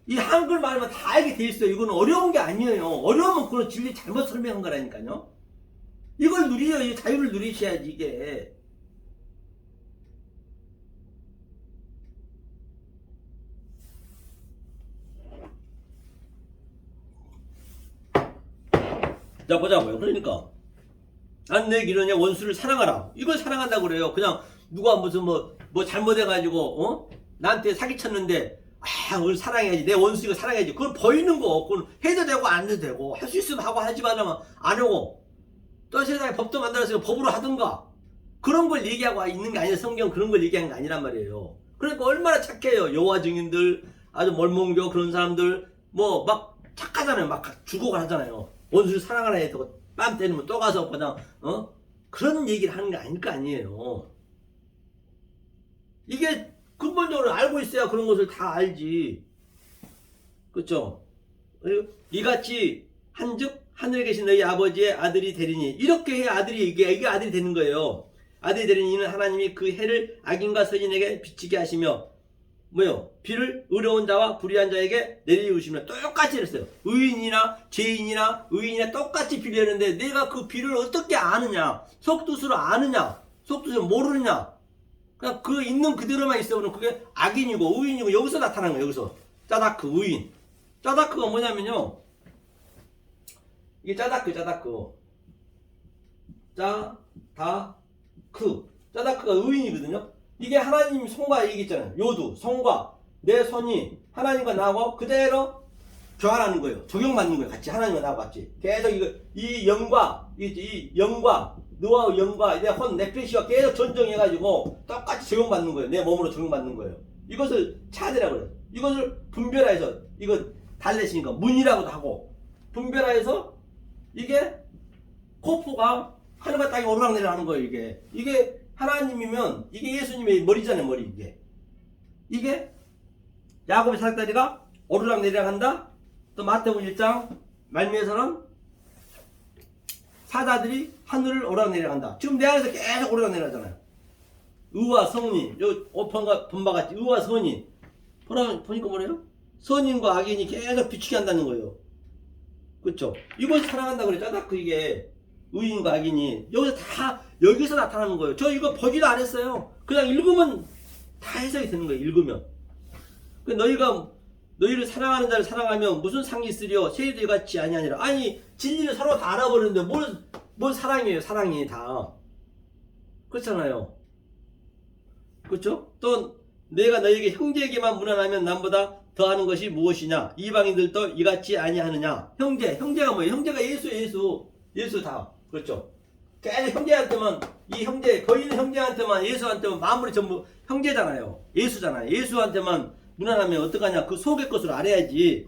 Speaker 1: 이 한글 말만 다 알게 돼 있어요. 이거는 어려운 게 아니에요. 어려우면 그런 진리 잘못 설명한 거라니까요. 이걸 누리요. 이 자유를 누리셔야지 이게. 자 보자고요. 그러니까 난 내 기르냐 원수를 사랑하라. 이걸 사랑한다고 그래요. 그냥 누가 무슨 뭐 잘못해가지고 나한테 사기쳤는데 그걸 사랑해야지. 내 원수 이거 사랑해야지. 그건 보이는 거. 그건 해도 되고 안 해도 되고 할 수 있으면 하고 하지 말라면 안 하고 또 세상에 법도 만들어서 법으로 하든가 그런 걸 얘기하고 있는 게 아니라 성경 그런 걸 얘기하는 게 아니란 말이에요. 그러니까 얼마나 착해요. 여호와 증인들 아주 멀몽교 그런 사람들 뭐 막 착하잖아요. 막 죽어가잖아요. 원수를 사랑하라 해서 뺨 때리면 또 가서 그냥 그런 얘기를 하는 게 아닐 거 아니에요. 이게 근본적으로 알고 있어야 그런 것을 다 알지. 그렇죠? 이같이 한즉 하늘에 계신 너희 아버지의 아들이 되리니 이렇게 해야 아들이 이게 아들이 되는 거예요. 아들이 되리니 이는 하나님이 그 해를 악인과 선인에게 비치게 하시며 뭐요? 비를 의로운 자와 불의한 자에게 내리우시면 똑같이 이랬어요. 의인이나 죄인이나 의인이나 똑같이 비를 내는데 내가 그 비를 어떻게 아느냐? 속뜻으로 아느냐? 속뜻으로 모르느냐? 그냥 그 있는 그대로만 있어보면 그게 악인이고 의인이고 여기서 나타나는 거예요. 여기서 짜다크 의인. 짜다크가 뭐냐면요. 이게 짜다크. 짜다크가 의인이거든요. 이게 하나님 손과 얘기했잖아요. 요두, 손과 내 손이 하나님과 나하고 그대로 교환하는 거예요. 적용받는 거예요. 같이 하나님과 나하고 같이. 계속 이 영과 너와 영과 내 혼, 내 패시와 계속 전정해가지고 똑같이 적용받는 거예요. 내 몸으로 적용받는 거예요. 이것을 차대라고 그래요. 이것을 분별해서 이거 달래시니까 문이라고도 하고 분별해서 이게 코프가 하늘과 땅이 오르락내리락 하는 거예요. 이게 하나님이면 이게 예수님의 머리잖아요. 머리 이게 야곱의 사닥다리가 오르락내리락 한다. 또 마태복음 1장 말미에서는 사자들이 하늘을 오르락내리락 한다. 지금 내 안에서 계속 오르락내리락하잖아요. 의와 선인 본바 같이 의와 선인 보니까 뭐래요? 선인과 악인이 계속 비추게 한다는 거예요. 그렇죠? 이걸 사랑한다 그랬죠. 딱 이게 의인과 악인이 여기서 나타나는 거예요. 저 이거 보지도 안 했어요. 그냥 읽으면 다 해석이 되는 거예요. 읽으면. 너희를 사랑하는 자를 사랑하면 무슨 상이 있으리요? 세리들 같이 아니하니라. 아니 진리를 서로 다 알아버리는데 뭘 사랑이에요. 사랑이 다. 그렇잖아요. 그렇죠? 또 내가 너희에게 형제에게만 무난하면 남보다 더하는 것이 무엇이냐? 이방인들도 이같이 아니하느냐? 형제가 뭐예요? 형제가 예수 다. 그렇죠? 계속 형제한테만 거인은 형제한테만 예수한테만 마무리 전부 형제잖아요. 예수잖아요. 예수한테만 무난하면 어떡하냐? 그 속의 것을 알아야지.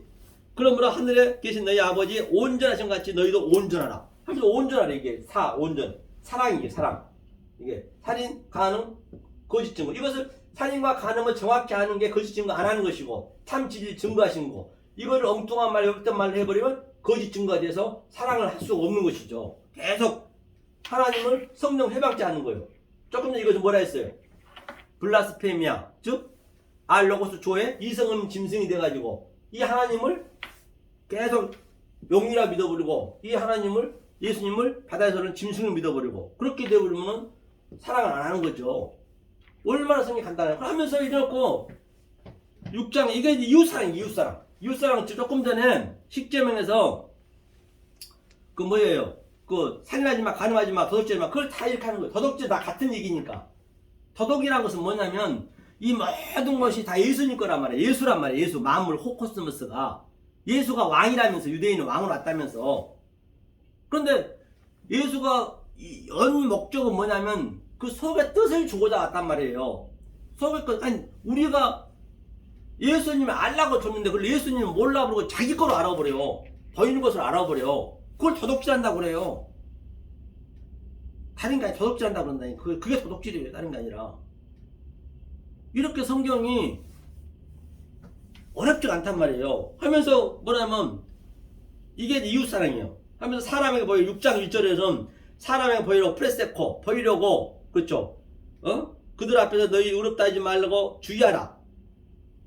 Speaker 1: 그러므로 하늘에 계신 너희 아버지 온전하신 같이 너희도 온전하라. 하면서 온전하라. 이게 온전. 사랑이게 사랑. 이게 살인, 간음, 거짓 증거. 이것을 살인과 간음을 정확히 하는 게 거짓 증거 안 하는 것이고 참 진리 증거하신 거. 이거를 엉뚱한 말, 어떤 말을 해버리면 거짓 증거가 돼서 사랑을 할 수가 없는 것이죠. 계속 하나님을 성령 해방케 하는 거예요. 조금 전에 이것을 뭐라 했어요? 블라스페미아, 즉 알로고스 조의 이성은 짐승이 돼가지고 이 하나님을 계속 용이라 믿어버리고 이 하나님을 예수님을 바다에서는 짐승을 믿어버리고 그렇게 되어버리면 사랑을 안 하는 거죠. 얼마나 성이 간단해요. 하면서 이래놓고 6장 이게 이웃사랑 조금 전에 십계명에서 그 뭐예요? 그 살인하지마, 간음하지마, 도둑질하지마 그걸 다 이렇게 하는 거예요. 도둑질 다 같은 얘기니까. 도둑이란 것은 뭐냐면 이 모든 것이 다 예수님 거란 말이에요. 예수란 말이에요. 예수 만물 호코스모스가 예수가 왕이라면서 유대인은 왕으로 왔다면서. 그런데 예수가 연 목적은 뭐냐면 그 속의 뜻을 주고자 왔단 말이에요. 속의 뜻 아니 우리가 예수님을 알라고 줬는데 그걸 예수님을 몰라 버리고 자기 거로 알아버려. 보이는 것을 알아버려. 그걸 도둑질한다고 그래요. 다른 게 아니라 도둑질한다 그런다니. 그게 도둑질이에요. 다른 게 아니라. 이렇게 성경이 어렵지가 않단 말이에요. 하면서 뭐냐면 이게 이웃사랑이에요. 하면서 사람에게 보여 6장 1절에서는 사람에게 보이려고 프레세코 보이려고 그렇죠. 그들 앞에서 너희 의롭다 하지 말라고 주의하라.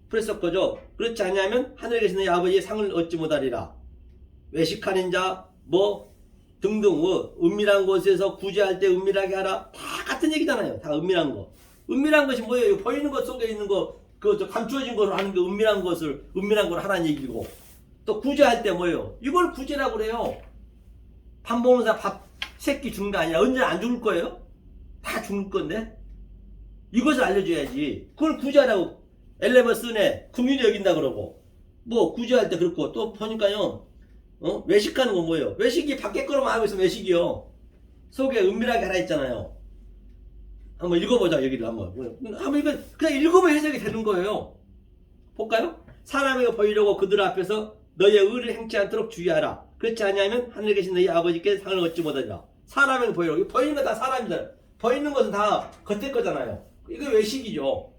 Speaker 1: 프레세코죠. 그렇지 않냐면 하늘에 계신 너희 아버지의 상을 얻지 못하리라. 외식하는 자 뭐 등등 은밀한 곳에서 구제할 때 은밀하게 하라. 다 같은 얘기잖아요. 다 은밀한 거. 은밀한 것이 뭐예요? 보이는 것 속에 있는 거 그 감추어진 것을 하는 게 은밀한 걸 하라는 얘기고, 또 구제할 때 뭐예요? 이걸 구제라고 그래요. 밥 먹는 사람 밥 새끼 죽는 게 아니라 언제 안 죽을 거예요? 다 죽을 건데 이것을 알려줘야지. 그걸 구제하라고. 엘레버스네 긍휼히 여긴다 그러고 뭐 구제할 때 그렇고, 또 보니까요 외식하는 거 뭐예요? 외식이 밖에 거로만 하고 있으면 외식이요. 속에 은밀하게 하라 했잖아요. 한번 읽어보자. 여기를 한번 이거 그냥 읽으면 해석이 되는 거예요. 볼까요? 사람에게 보이려고 그들 앞에서 너의 의를 행치 않도록 주의하라. 그렇지 않으면 하늘에 계신 너희 아버지께 상을 얻지 못하리라. 사람에게 보이려고. 보이는 거 다 사람이잖아요. 보이는 것은 다 겉에 거잖아요. 이거 외식이죠.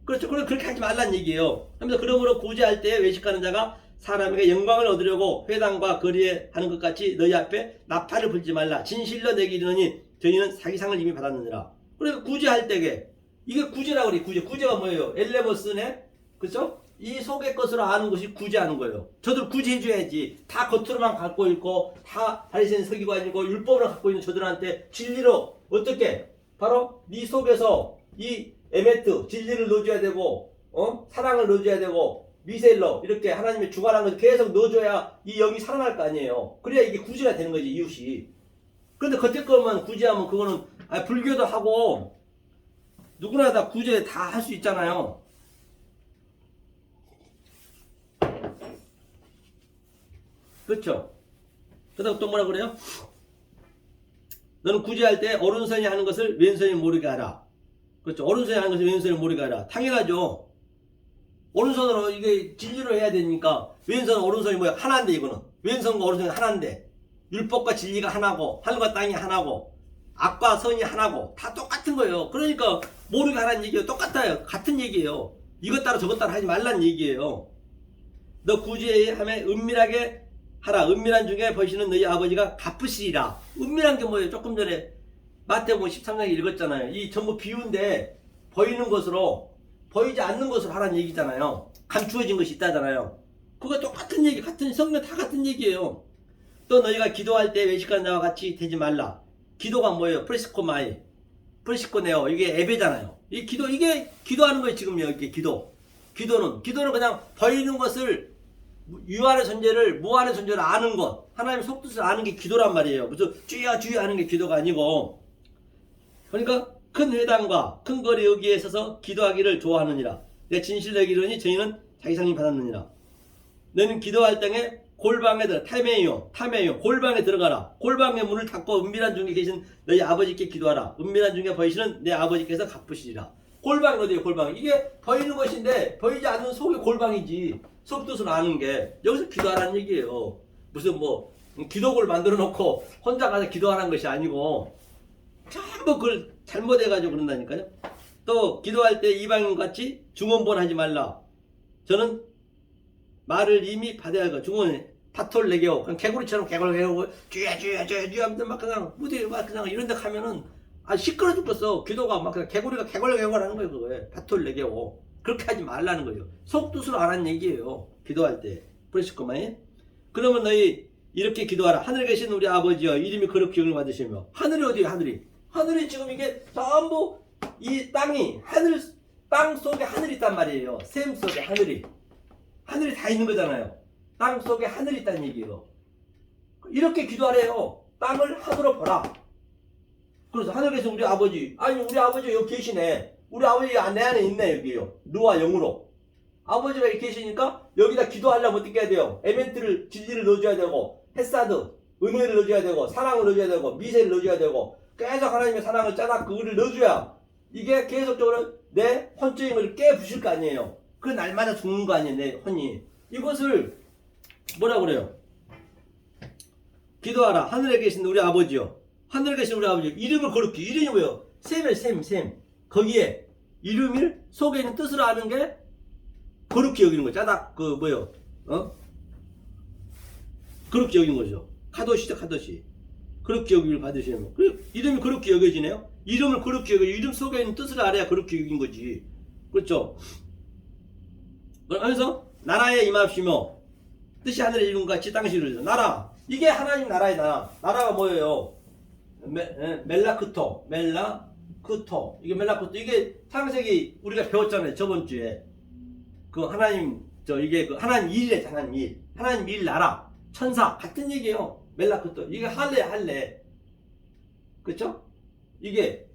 Speaker 1: 그렇죠. 그렇게 하지 말란 얘기예요. 하면서 그러므로 구제할 때 외식하는 자가 사람에게 영광을 얻으려고 회당과 거리에 하는 것 같이 너희 앞에 나팔을 불지 말라. 진실로 내게 이르노니 저희는 사기상을 이미 받았느니라. 그러니까 구제할 때게 이게 구제라고 그래. 구제가 뭐예요? 엘레버스네, 그렇죠? 이 속의 것으로 아는 것이 구제하는 거예요. 저들 구제해줘야지. 다 겉으로만 갖고 있고 다 바리새인 서기관이고 율법을 갖고 있는 저들한테 진리로 어떻게 바로 네 속에서 이 에메트 진리를 넣어줘야 되고 사랑을 넣어줘야 되고 미셀러 이렇게 하나님의 주관한 것을 계속 넣어줘야 이 영이 살아날 거 아니에요. 그래야 이게 구제가 되는 거지, 이웃이. 그런데 겉에 것만 구제하면 그거는 불교도 하고 누구나 다 구제 다 할 수 있잖아요. 그렇죠? 그다음 또 뭐라 그래요? 너는 구제할 때 오른손이 하는 것을 왼손이 모르게 하라. 그렇죠? 오른손이 하는 것을 왼손이 모르게 하라. 당연하죠. 오른손으로 이게 진리로 해야 되니까 왼손은 오른손이 뭐야? 하나인데 이거는. 왼손과 오른손이 하나인데 율법과 진리가 하나고 하늘과 땅이 하나고 악과 선이 하나고 다 똑같은 거예요. 그러니까 모르게 하라는 얘기예요. 똑같아요. 같은 얘기예요. 이것 따라 저것 따라 하지 말라는 얘기예요. 너 구제함에 은밀하게 하라. 은밀한 중에 보시는 너희 아버지가 갚으시리라. 은밀한 게 뭐예요? 조금 전에 마태복음 13장에 읽었잖아요. 이 전부 비유인데 보이는 것으로 보이지 않는 것으로 하라는 얘기잖아요. 감추어진 것이 있다잖아요. 그거 똑같은 얘기, 같은 성경 다 같은 얘기예요. 또 너희가 기도할 때 외식하는 자와 같이 되지 말라. 기도가 뭐예요? 프레시코마이, 프레시코네오. 이게 예배잖아요. 이 기도, 이게 기도하는 거예요. 지금 여기 기도는 그냥 보이는 것을 유한의 존재를 무한의 존재를 아는 것, 하나님의 속뜻을 아는 게 기도란 말이에요. 무슨 주여 하는 게 기도가 아니고. 그러니까 큰 회당과 큰 거리 여기에 서서 기도하기를 좋아하느니라. 내 진실 내게 이르니 저희는 자기 상임 받았느니라. 너는 기도할 때에 골방에 들어 타메요 골방에 들어가라. 골방의 문을 닫고 은밀한 중에 계신 너희 아버지께 기도하라. 은밀한 중에 보이시는 내 아버지께서 갚으시리라. 골방이 어디에요? 골방. 이게 보이는 것인데 보이지 않는 속의 골방이지. 속뜻을 아는 게 여기서 기도하라는 얘기예요. 무슨 뭐 기도국을 만들어 놓고 혼자 가서 기도하라는 것이 아니고 전부 그걸 잘못해가지고 그런다니까요. 또 기도할 때 이방인같이 중언본 하지 말라. 저는 말을 이미 받아야 할 거. 중언 파톨 내게오. 그냥 개구리처럼 개굴개고 주야 하면서 막 그냥 무대에 막 그냥 이런 데 가면은 시끄러 죽겠어. 기도가 막 그냥 개구리가 개굴개굴 하는 거예요. 그거에 파톨 내게오. 그렇게 하지 말라는 거예요. 속뜻으로 하라는 얘기예요. 기도할 때. 브레시코마인. 그러면 너희 이렇게 기도하라. 하늘에 계신 우리 아버지여 이름이 거룩히 영을 받으시며. 하늘이 어디에요? 하늘이 지금 이게 전부 이 땅이 땅 속에 하늘이 있단 말이에요. 샘 속에 하늘이 다 있는 거잖아요. 땅 속에 하늘이 있다는 얘기예요. 이렇게 기도하래요. 땅을 하늘로 보라. 그래서 하늘에서 우리 아버지, 우리 아버지 여기 계시네. 우리 아버지 내 안에 있네. 여기요. 누와 영으로 아버지가 이렇게 계시니까 여기다 기도하려면 어떻게 해야 돼요? 에멘트를 진리를 넣어줘야 되고, 햇사드 은혜를 넣어줘야 되고, 사랑을 넣어줘야 되고, 미세를 넣어줘야 되고, 계속 하나님의 사랑을 짜다 그거를 넣어줘야 이게 계속적으로 내 혼적임을 깨부실 거 아니에요. 그 날마다 죽는 거 아니에요. 내 혼이. 이것을 뭐라 그래요? 기도하라. 하늘에 계신 우리 아버지요. 하늘에 계신 우리 아버지 이름을 거룩히 이름이 뭐예요? 셈이에요. 셈. 거기에 이름을 속에 있는 뜻을 아는 게 거룩히 여기는 거죠. 짜닥 그 뭐예요? 거룩히 여기는 거죠. 카도시죠. 카도시. 거룩히 여김을 받으시는 거. 이름이 거룩히 여겨지네요. 이름을 거룩히 여겨. 이름 속에 있는 뜻을 알아야 거룩히 여긴 거지. 그렇죠? 그래서 나라에 임합시며 뜻이 하늘의 이름과 같이 땅에 이루어져. 나라. 이게 하나님 나라의 나라. 나라가 뭐예요? 멜라크토. 이게 멜라크토. 이게 창세기 우리가 배웠잖아요. 저번 주에. 그 하나님 이게 그 하나님 일이래. 하나님 일. 하나님 일 나라. 천사 같은 얘기예요. 멜라크토. 이게 할례. 그렇죠? 이게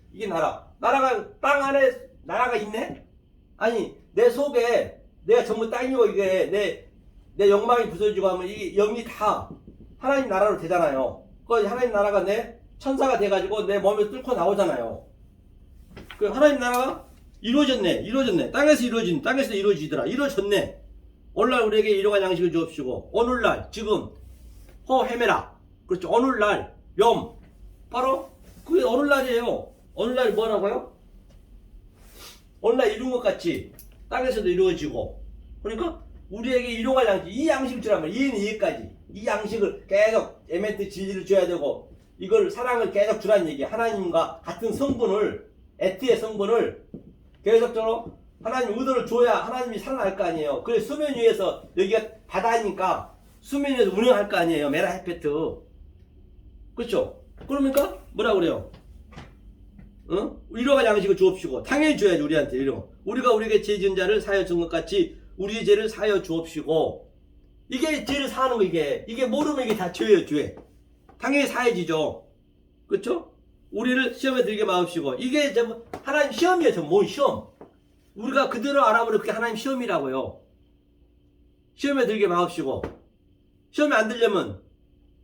Speaker 1: 나라가 땅 안에 나라가 있네? 아니 내 속에 내가 전부 땅이고 이게 내 영광이 부서지고 하면 이게 영이 다 하나님 나라로 되잖아요. 그 하나님 나라가 내 천사가 돼가지고 내 몸에 뚫고 나오잖아요. 그 하나님 나라가 이루어졌네. 땅에서 이루어지더라. 이루어졌네. 오늘날 우리에게 일용할 양식을 주옵시고 오늘날 지금 헤메라. 그렇죠. 오늘날 바로 그게 오늘날이에요. 오늘날 뭐라고요? 오늘날 이룬 것 같이 땅에서도 이루어지고. 그러니까 우리에게 일용할 양식, 이 양식을 주라면 이까지 이 양식을 계속 에멘트 진리를 줘야 되고 이걸 사랑을 계속 주라는 얘기. 하나님과 같은 성분을 에트의 성분을 계속적으로 하나님 의도를 줘야 하나님이 살아날 거 아니에요. 그래 수면 위에서 여기가 바다니까 수면 위에서 운영할 거 아니에요. 메라 헤페트. 그렇죠? 그러니까 뭐라 그래요? 일용할 양식을 주옵시고 당연히 줘야지 우리한테 이런. 우리가 우리에게 죄 지은 자를 사하여 준 것 같이 우리의 죄를 사하여 주옵시고. 이게 죄를 사하는 거 이게 모르면 이게 다 죄예요. 죄. 당연히 사해지죠. 그렇죠? 우리를 시험에 들게 마옵시고. 이게 전부 하나님 시험이에요. 전부 뭔 시험? 우리가 그대로 알아보면 그게 하나님 시험이라고요. 시험에 들게 마옵시고. 시험에 안 들려면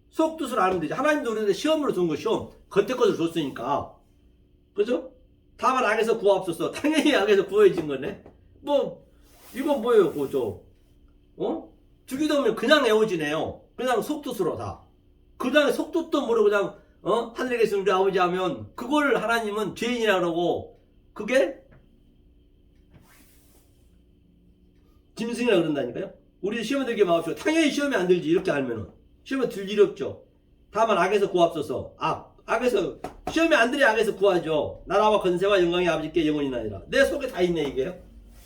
Speaker 1: 속뜻을 알면 되지. 하나님도 우리한테 시험으로 준 거 시험. 겉에 것을 줬으니까. 그죠? 다만 악에서 구하옵소서. 당연히 악에서 구해진 거네. 이건 뭐예요, 그죠? 주기도 하면 그냥 애워지네요. 그냥 속뜻으로 다. 그 다음에 속뜻도 모르고 그냥, 하늘에 계신 우리 아버지 하면, 그걸 하나님은 죄인이라 그러고, 그게, 짐승이라 그런다니까요? 우리 시험에 들게 마옵시고, 당연히 시험에 안 들지, 이렇게 알면은. 시험에 들 일이 없죠. 다만 악에서 구하옵소서. 악에서 시험에 안 들이 악에서 구하죠. 나라와 건세와 영광이 아버지께 영원히 나니라. 내 속에 다 있네 이게요.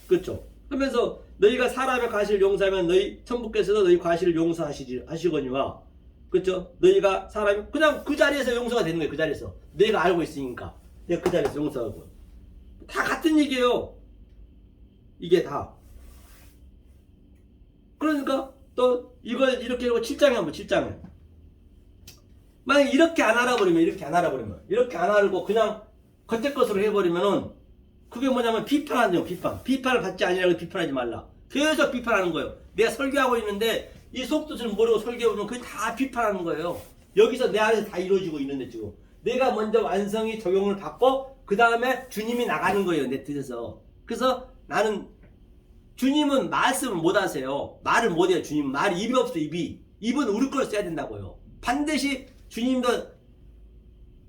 Speaker 1: 그렇죠? 하면서 너희가 사람의 과실을 용서하면 너희 천부께서도 너희 과실을 용서하시거니와. 그렇죠? 너희가 사람이 그냥 그 자리에서 용서가 되는 거예요. 그 자리에서 내가 알고 있으니까 내가 그 자리에서 용서하고. 다 같은 얘기예요. 이게 다. 그러니까 또 이걸 이렇게 하고 7장에 한번 7장에 만약 이렇게 안 알아버리면 이렇게 안 알고 그냥 겉에 것으로 해버리면은 그게 뭐냐면 비판하는 거예요. 비판을 받지 아니라고 비판하지 말라. 계속 비판하는 거예요. 내가 설교하고 있는데 이 속뜻을 모르고 설교해보면 그게 다 비판하는 거예요. 여기서 내 안에서 다 이루어지고 있는데 지금 내가 먼저 완성이 적용을 받고 그 다음에 주님이 나가는 거예요. 내 뜻에서. 그래서 나는 주님은 말씀을 못 하세요. 말을 못 해요. 주님은 말이 입이 없어. 입은 우리 걸 써야 된다고요. 반드시 주님도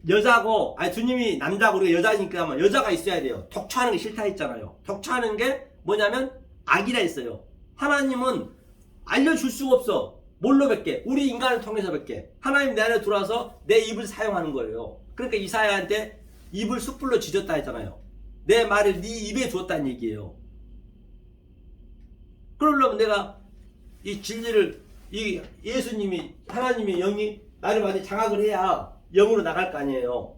Speaker 1: 여자고 주님이 남자고 우리가 여자니까 여자가 있어야 돼요. 독처하는 게 싫다 했잖아요. 독처하는 게 뭐냐면 악이라 했어요. 하나님은 알려줄 수가 없어. 뭘로 뵙게? 우리 인간을 통해서 뵙게. 하나님 내 안에 들어와서 내 입을 사용하는 거예요. 그러니까 이사야한테 입을 숯불로 지졌다 했잖아요. 내 말을 네 입에 주었다는 얘기예요. 그러려면 내가 이 진리를 이 예수님이 하나님의 영이 나를 많이 장악을 해야 영으로 나갈 거 아니에요.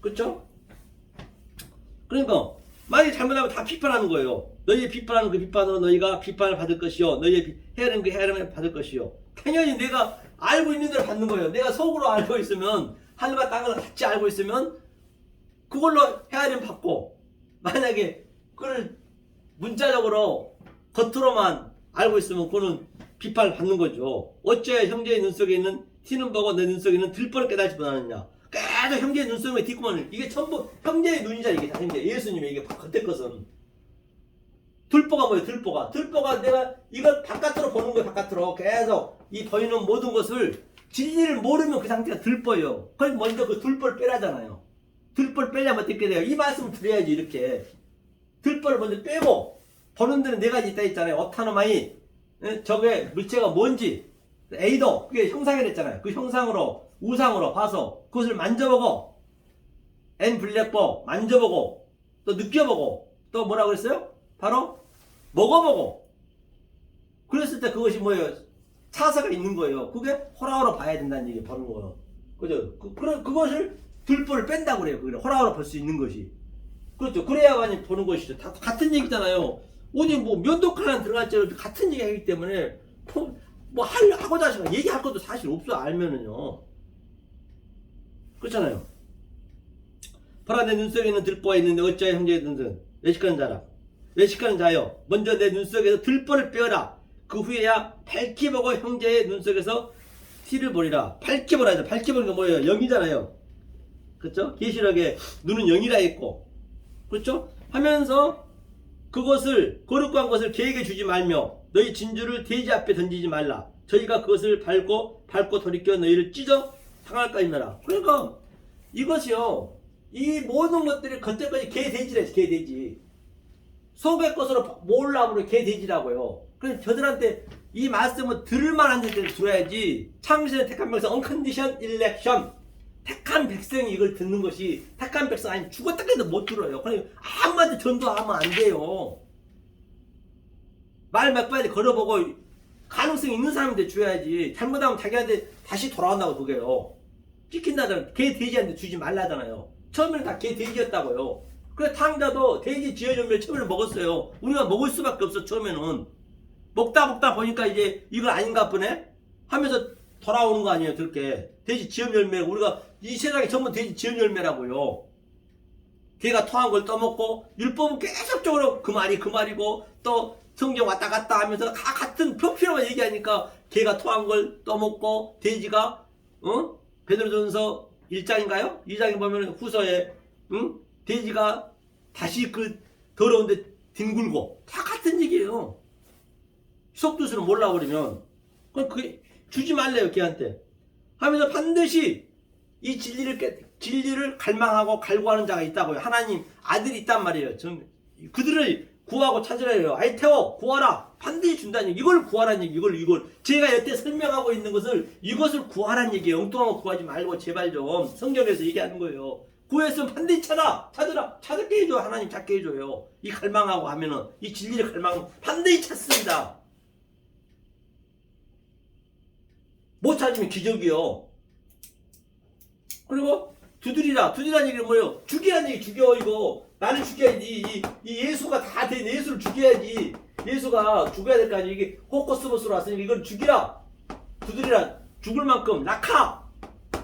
Speaker 1: 그렇죠? 그러니까 만약에 잘못하면 다 비판하는 거예요. 너희의 비판하는 그 비판으로 너희가 비판을 받을 것이요 너희의 헤아리는 그 헤아림을 받을 것이요. 당연히 내가 알고 있는 대로 받는 거예요. 내가 속으로 알고 있으면 하늘과 땅을 같이 알고 있으면 그걸로 헤아림 받고 만약에 그걸 문자적으로 겉으로만 알고 있으면 그거는 비판을 받는 거죠. 어째 형제의 눈 속에 있는 티는 보고 내 눈 속에 있는 들보를 깨달지 못하느냐. 계속 형제의 눈 속에 뒷구멍을 이게 전부 형제의 눈이잖아. 이게 다 형제. 예수님의 이게 겉에 것은 들보가 뭐예요? 들보가 내가 이걸 바깥으로 보는 거예요. 바깥으로 계속 이 보이는 모든 것을 진리를 모르면 그 상태가 들보예요. 그래서 먼저 그 들보를 빼라잖아요. 들보를 빼려면 어떻게 돼요? 이 말씀을 드려야지. 이렇게 들보를 먼저 빼고 보는 데는 네 가지 있다 했잖아요. 오타노마이, 저게 물체가 뭔지, 에이도, 그게 형상이라 했잖아요. 그 형상으로 우상으로 봐서 그것을 만져보고, 엔 블랙보 만져보고, 또 느껴보고, 또 뭐라고 그랬어요? 바로 먹어보고. 그랬을 때 그것이 뭐예요? 차사가 있는 거예요. 그게 호라호라 봐야 된다는 얘기 보는 거예요. 그죠? 그것을 들보를 뺀다고 그래요. 그걸 호라호라 볼 수 있는 것이. 그렇죠. 그래야만이 보는 것이죠. 다 같은 얘기잖아요. 어디 뭐 면도칼 하나 들어갔지 같은 얘기 하기 때문에 뭐 하고자 하시면 얘기할 것도 사실 없어. 알면은요. 그렇잖아요. 보라 내 눈 속에 있는 들보가 있는데 어찌하여 형제의 눈은 외식하는 자라. 외식하는 자여 먼저 내 눈 속에서 들보를 빼어라. 그 후에야 밝히 보고 형제의 눈 속에서 티를 보리라. 밝히 보라 하죠. 밝히 보는 게 뭐예요? 영이잖아요. 그렇죠? 계시록에 눈은 영이라 했고, 그렇죠? 하면서 그것을 거룩한 것을 개에게 주지 말며 너희 진주를 돼지 앞에 던지지 말라. 저희가 그것을 밟고 돌이켜 너희를 찢어 상할까 임하라. 그러니까 이것이요, 이 모든 것들이 그때까지 개돼지라 했어. 개돼지 속의 것으로 몰라보는 개돼지라고요. 그래서 저들한테 이 말씀을 들을 만한 자들이 들어야지. 창세의 택한 백성 언컨디션 일렉션, 택한 백성이 이걸 듣는 것이, 택한 백성 아니 죽었다 해도 못 들어요. 그러니까 아무한테 전도하면 안 돼요. 말 몇 마디 걸어보고 가능성이 있는 사람한테 줘야지. 잘못하면 자기한테 다시 돌아온다고 그게요. 찍힌다잖아요. 개 돼지한테 주지 말라잖아요. 처음에는 다 개 돼지였다고요. 그래 탕자도 돼지 지어전멸 처음에는 먹었어요. 우리가 먹을 수밖에 없어. 처음에는 먹다 보니까 이제 이거 아닌가 보네 하면서 돌아오는 거 아니에요. 들게 돼지 지어열매. 우리가 이 세상에 전부 돼지 지어열매라고요. 걔가 토한 걸 떠먹고, 율법은 계속적으로 그 말이고, 또 성경 왔다 갔다 하면서 다 같은 표피로만 얘기하니까 걔가 토한 걸 떠먹고, 돼지가 베드로전서 1장인가요? 2장에 보면 후서에 돼지가 다시 그 더러운데 뒹굴고, 다 같은 얘기예요. 속뜻으로 몰라버리면 그럼 그게 주지 말래요. 걔한테 하면서 반드시 이 진리를 갈망하고 갈구하는 자가 있다고요. 하나님 아들이 있단 말이에요. 그들을 구하고 찾으라 해요. 아이 태워 구하라. 반드시 준다는 얘기. 이걸 구하라는 얘기. 이걸 제가 여태 설명하고 있는 것을, 이것을 구하라는 얘기예요. 엉뚱한 거 구하지 말고 제발 좀. 성경에서 얘기하는 거예요. 구했으면 반드시 찾으라. 찾게 해줘. 하나님 찾게 해줘요. 이 갈망하고 하면은, 이 진리를 갈망하면 반드시 찾습니다. 못 찾으면 기적이요. 그리고 두드리라는 얘기는 뭐예요? 죽이라는 얘기. 죽여. 이거 나를 죽여야지. 이 예수가 다 된 예수를 죽여야지. 예수가 죽어야 될 거 아니에요. 이게 호코스모스로 왔으니까 이걸 죽이라. 두드리라. 죽을 만큼 낙하.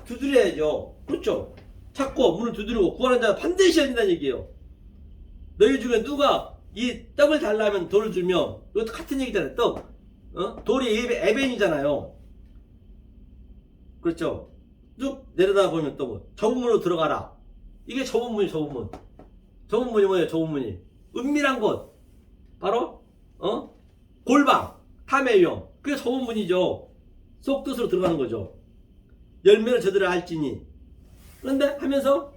Speaker 1: 두드려야죠. 그렇죠? 찾고 문을 두드리고 구하는 자가 반드시 열린다는 얘기예요. 너희 중에 누가 이 떡을 달라면 돌을 주며, 이것도 같은 얘기잖아요. 떡. 돌이 에벤이잖아요. 그렇죠? 쭉 내려다 보면 또 뭐, 좁은 문으로 들어가라. 이게 좁은 문이. 좁은 문이 뭐예요? 좁은 문이 은밀한 곳, 바로 골방, 탐의용. 그게 좁은 문이죠. 속뜻으로 들어가는 거죠. 열매를 저들을 알지니. 그런데 하면서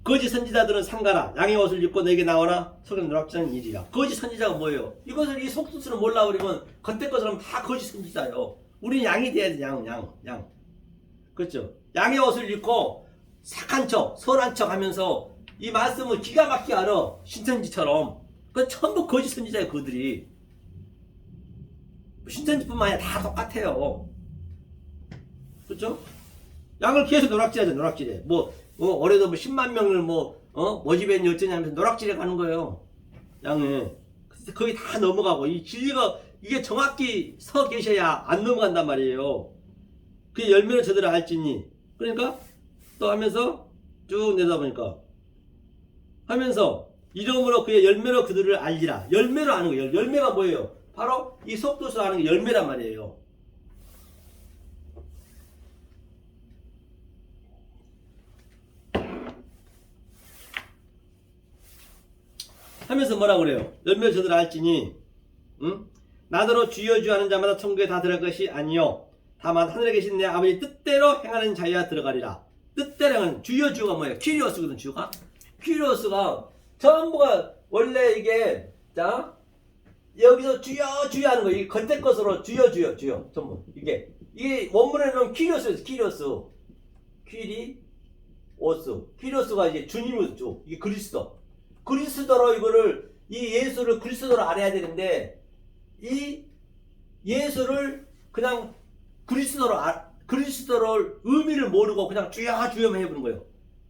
Speaker 1: 거짓 선지자들은 상가라. 양의 옷을 입고 내게 나오나 속에 누락지는 일이라. 거짓 선지자가 뭐예요? 이것을 이 속뜻으로 몰라버리면 겉에 것처럼 다 거짓 선지자예요. 우리는 양이 돼야 돼. 양. 그렇죠? 양의 옷을 입고 착한 척, 선한 척 하면서 이 말씀을 기가 막히게 알아. 신천지처럼. 그 전부 거짓 선지자예요. 그들이. 신천지뿐만 아니라 다 똑같아요. 그렇죠? 양을 계속 노락질해. 올해도 10만 명을 모집했니 어쩌냐면서 노락질해 가는 거예요. 양을. 거기 다 넘어가고, 이 진리가 이게 정확히 서 계셔야 안 넘어간단 말이에요. 그 열매를 저들을 알지니. 그러니까 또 하면서 쭉 내다보니까 하면서 이름으로 그의 열매로 그들을 알리라. 열매로 아는 거예요. 열매가 뭐예요? 바로 이 속뜻으로 아는 게 열매란 말이에요. 하면서 뭐라고 그래요? 열매를 저들을 알지니 나더러 주여 주여 하는 자마다 천국에 다 들어갈 것이 아니요 다만 하늘에 계신 내 아버지 뜻대로 행하는 자야 들어가리라. 뜻대로 행하는 주여가 뭐예요? 퀴리오스거든. 주가 퀴리오스가 전부가 원래 이게 자 여기서 주여 하는 거, 이 겉에 것으로 주여 전부 이게 원문에는 퀴리오스였어. 퀴리오스가 이제 주님이죠. 이게 그리스도로 이거를 이 예수를 그리스도로 알아야 되는데 이 예수를 그냥 그리스도를 의미를 모르고 그냥 주여만 해보는 거예요.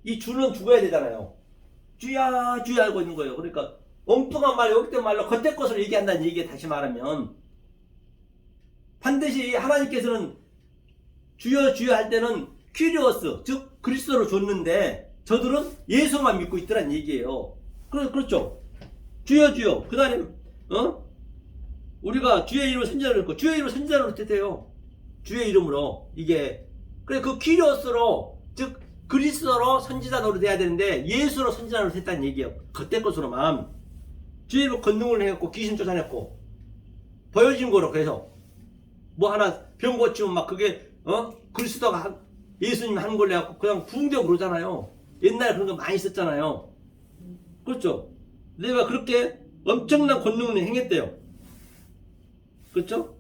Speaker 1: 이 주는 죽어야 되잖아요. 주여 알고 있는 거예요. 그러니까 엉뚱한 말, 여기때 말로 겉에 것을 얘기한다는 얘기에 다시 말하면 반드시 하나님께서는 주여 할 때는 퀴리오스, 즉 그리스도로 줬는데 저들은 예수만 믿고 있더란 얘기예요. 그렇죠. 주여 그 다음에 우리가 주의 이름으로 선지자를 했고 주의 이름으로 선지자를 했대요. 주의 이름으로 이게 그래 그 퀴리오스로 즉 그리스도로 선지자 노릇해야 되는데 예수로 선지자 노릇했다는 얘기예요. 그때 것으로만 주의 이름으로 권능을 해갖고 귀신 쫓아냈고 보여진 거로 그래서 뭐 하나 병 고치면 막 그게 그리스도가 예수님이 하는 걸로 해갖고 그냥 부흥되고 그러잖아요. 옛날에 그런 거 많이 썼잖아요. 그렇죠. 내가 그렇게 엄청난 권능을 행했대요. 그렇죠?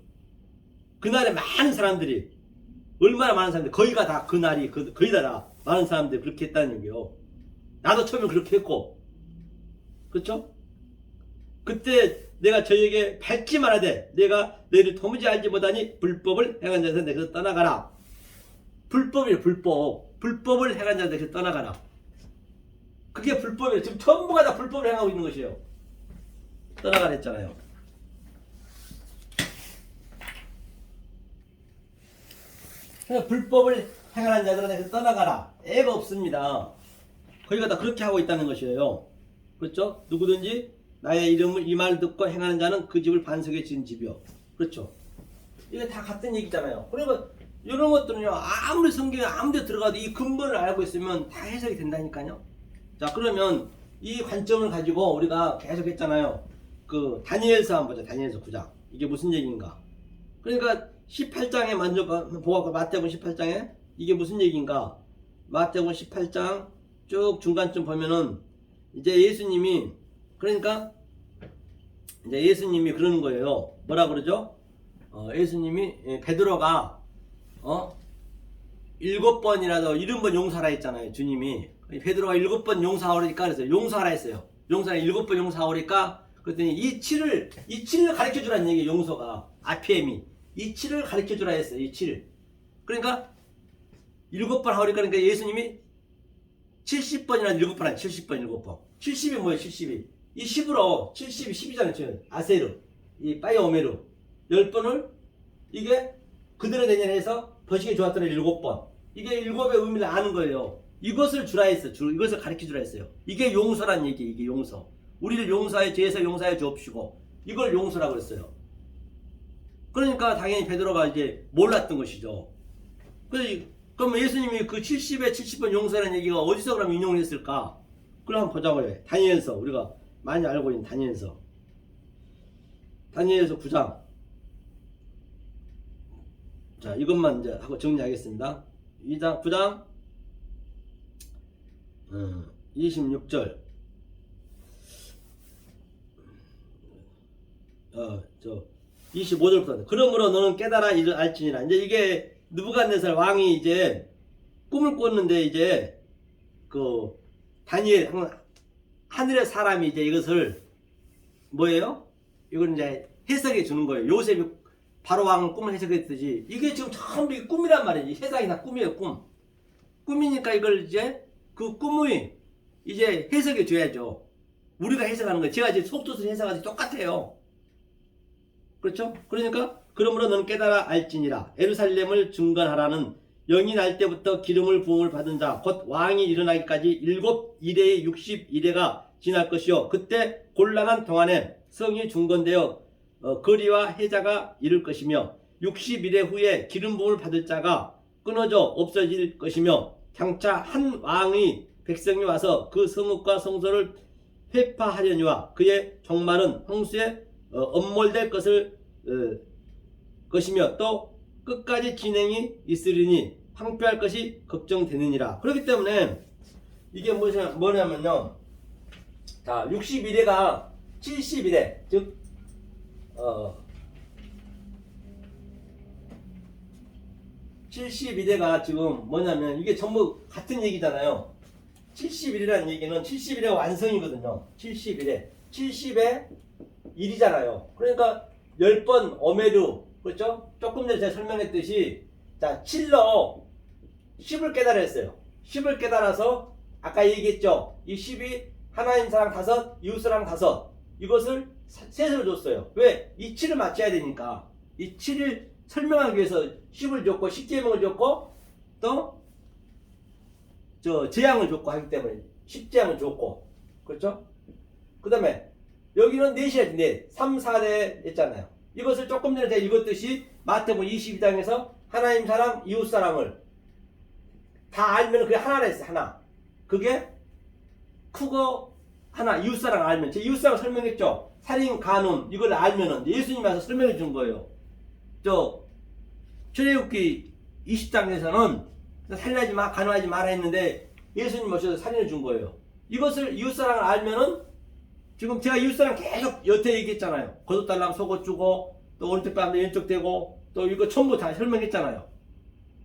Speaker 1: 그날에 많은 사람들이 얼마나 많은 사람들이 거의가 다 그날이 거의 다 많은 사람들이 그렇게 했다는 얘기요. 나도 처음에 그렇게 했고 그렇죠? 그때 내가 저에게 밝히 말하되 내가 너희를 도무지 알지 못하니 불법을 행한 자에서 내게서 떠나가라. 불법이에요. 불법을 행한 자에서 떠나가라. 그게 불법이에요. 지금 전부가 다 불법을 행하고 있는 것이에요. 떠나가라 했잖아요. 불법을 행하는 자들은 내게서 떠나가라. 애가 없습니다. 거기가 다 그렇게 하고 있다는 것이에요. 그렇죠? 누구든지 나의 이름을 이 말을 듣고 행하는 자는 그 집을 반석에 지은 집이요. 그렇죠? 이게 다 같은 얘기잖아요. 그러면 이런 것들은요, 아무리 성경에 아무데 들어가도 이 근본을 알고 있으면 다 해석이 된다니까요. 자, 그러면 이 관점을 가지고 우리가 계속 했잖아요. 그 다니엘서 한번 보자. 다니엘서 9장. 이게 무슨 얘기인가? 그러니까 18장에 먼저 보고 마태복음 18장에 이게 무슨 얘기인가? 마태복음 18장 쭉 중간쯤 보면은 이제 예수님이 그러니까 이제 예수님이 그러는 거예요. 뭐라 그러죠? 예수님이 베드로가 7번이라도 70번 용서하라 했잖아요. 주님이 베드로가 7번 용서하오니까 그래서 용서하라 했어요. 7번 용서하오니까 그랬더니 이 7을 가르쳐 주라는 얘기예요. 용서가 RPM이 이 7을 가르쳐 주라 했어요. 이 7. 그러니까 7번 하오니까 그러니까 예수님이 70번이나 7번 아니 70번 7번. 70이 뭐예요? 70이. 이 10으로 70이 10이잖아요. 아세르. 이 빠이오메르. 10번을 이게 그대로 내년에서 버시게 좋았던 7번. 이게 7의 의미를 아는 거예요. 이것을 주라 했어요. 이것을 가르쳐 주라 했어요. 이게 용서란 얘기. 이게 용서. 우리를 용서해 죄에서 용서해 주옵시고 이걸 용서라고 그랬어요. 그러니까 당연히 베드로가 이제 몰랐던 것이죠. 그럼 예수님이 그 70에 70번 용서라는 얘기가 어디서 그럼 인용을 했을까? 그럼 한번 보자고요. 다니엘서 우리가 많이 알고 있는 다니엘서 9장. 자, 이것만 이제 하고 정리하겠습니다. 9장 26절. 25절부터. 그러므로 너는 깨달아 이를 알지니라. 이제 이게 느부갓네살 왕이 이제 꿈을 꿨는데 이제 그 다니엘 하늘의 사람이 이제 이것을 뭐예요? 이걸 이제 해석해 주는 거예요. 요셉이 바로 왕은 꿈을 해석했듯이 이게 지금 전부 꿈이란 말이에요. 세상이 다 꿈이에요. 꿈이니까 이걸 이제 그 꿈의 이제 해석해 줘야죠. 우리가 해석하는 거예요. 제가 지금 속뜻을 해석하지 똑같아요. 그렇죠? 그러니까 그러므로 너는 깨달아 알지니라. 예루살렘을 중건하라는 영이 날 때부터 기름을 부음을 받은 자 곧 왕이 일어나기까지 7일의 60일에가 지날 것이요 그때 곤란한 동안에 성이 중건되어 거리와 해자가 이를 것이며 60일의 후에 기름 부음을 받을 자가 끊어져 없어질 것이며 장차 한 왕의 백성이 와서 그 성읍과 성소를 회파하려니와 그의 종말은 홍수에 엄몰될 것이며 또 끝까지 진행이 있으리니 황폐할 것이 걱정되느니라. 그렇기 때문에 이게 뭐냐면요. 자, 61회가 71회, 즉 71회가 지금 뭐냐면 이게 전부 같은 얘기잖아요. 71이라는 얘기는 71의 완성이거든요. 71회. 70의 1이잖아요. 그러니까 10번 어메르, 그렇죠? 조금 전에 제가 설명했듯이, 자, 7로 10을 깨달았어요. 10을 깨달아서 아까 얘기했죠. 이 10이 하나님 사랑 5, 이웃 사랑 5. 이것을 셋을 줬어요. 왜? 이 7을 맞춰야 되니까. 이 7을 설명하기 위해서 10을 줬고 10계명을 줬고 또 재앙을 줬고 하기 때문에 10재앙을 줬고, 그렇죠? 그 다음에 여기는 넷이야지, 넷. 3, 4대 했잖아요. 이것을 조금 전에 제가 읽었듯이 마태복음 22장에서 하나님 사랑, 이웃 사랑을 다 알면 그게 하나라 했어요. 하나. 그게 크고 하나. 이웃 사랑 알면, 제 이웃 사랑 설명했죠. 살인, 간음 이걸 알면은 예수님이 와서 설명해 준 거예요. 출애굽기 20장에서는 살인하지 마, 간음하지 마라 했는데 예수님 오셔서 살인해 준 거예요. 이것을 이웃사랑을 알면은, 지금 제가 이웃사랑 계속 여태 얘기했잖아요. 거듭달라면 속옷 주고, 또 오른쪽 뺨에 왼쪽 대고, 또 이거 전부 다 설명했잖아요.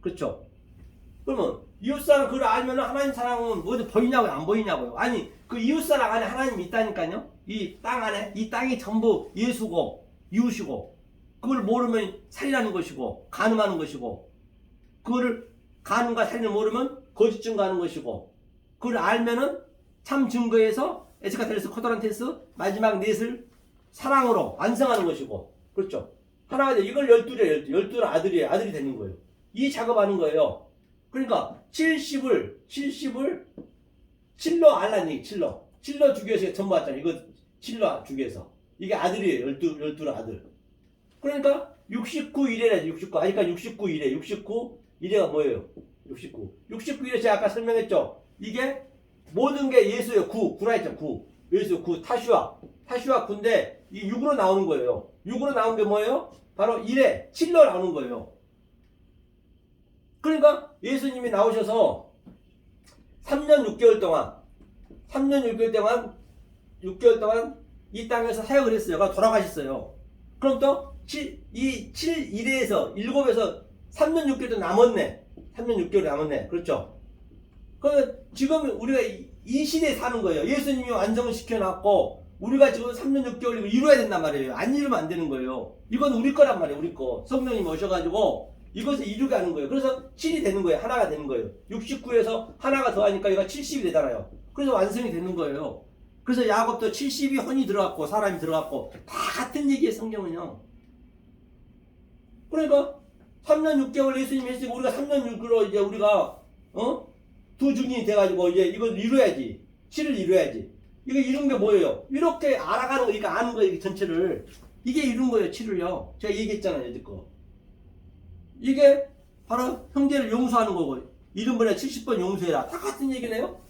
Speaker 1: 그렇죠? 그러면 이웃사랑 그걸 알면은 하나님 사랑은 어디 보이냐고요? 안 보이냐고요? 아니, 그 이웃사랑 안에 하나님이 있다니까요. 이 땅 안에, 이 땅이 전부 예수고 이웃이고, 그걸 모르면 살인하는 것이고 간음하는 것이고, 그거를 간음과 살인을 모르면 거짓 증거하는 것이고, 그걸 알면은 참 증거에서 에스카텔레스 코도란테스 마지막 넷을 사랑으로 완성하는 것이고, 그렇죠? 하나가 돼. 이걸 12래. 12는 아들이 되는 거예요. 이 작업하는 거예요. 그러니까 70을 7로 알라는 얘기. 7로 주기에서 전부 왔잖아요. 이거 7로 주기에서 이게 아들이에요. 12는 아들. 그러니까 69일에라지. 69. 아직까지 69일에 69일에가 뭐예요? 69일에 제가 아까 설명했죠. 이게 모든 게 예수의 구라 했죠. 예수의 타슈아 9인데 이 6으로 나오는 거예요. 6으로 나온 게 뭐예요? 바로 1에 7로 나오는 거예요. 그러니까 예수님이 나오셔서 3년 6개월 동안 이 땅에서 사역을 했어요. 돌아가셨어요. 그럼 또 1에서 7에서 3년 6개월도 남았네. 3년 6개월이 남았네. 그렇죠? 그러면 지금 우리가 이 시대에 사는 거예요. 예수님이 완성을 시켜놨고 우리가 지금 3년 6개월 이루어야 된단 말이에요. 안 이루면 안 되는 거예요. 이건 우리 거란 말이에요. 우리 거. 성령님이 오셔가지고 이것을 이루게 하는 거예요. 그래서 7이 되는 거예요. 하나가 되는 거예요. 69에서 하나가 더하니까 얘가 70이 되잖아요. 그래서 완성이 되는 거예요. 그래서 야곱도 70이 혼이 들어갔고 사람이 들어갔고 다 같은 얘기예요. 성경은요. 그러니까 3년 6개월 예수님이 했으니까 우리가 3년 6개월로 이제 우리가 두 증인이 돼가지고 이제 이걸 이루어야지. 7을 이루어야지. 이거 이룬 게 뭐예요? 이렇게 알아가는 거, 이거 아는 거예요. 전체를. 이게 이룬 거예요. 7을요. 제가 얘기했잖아요. 여태껏. 이게 바로 형제를 용서하는 거고, 이른번에 70번 용서해라. 다 같은 얘기네요.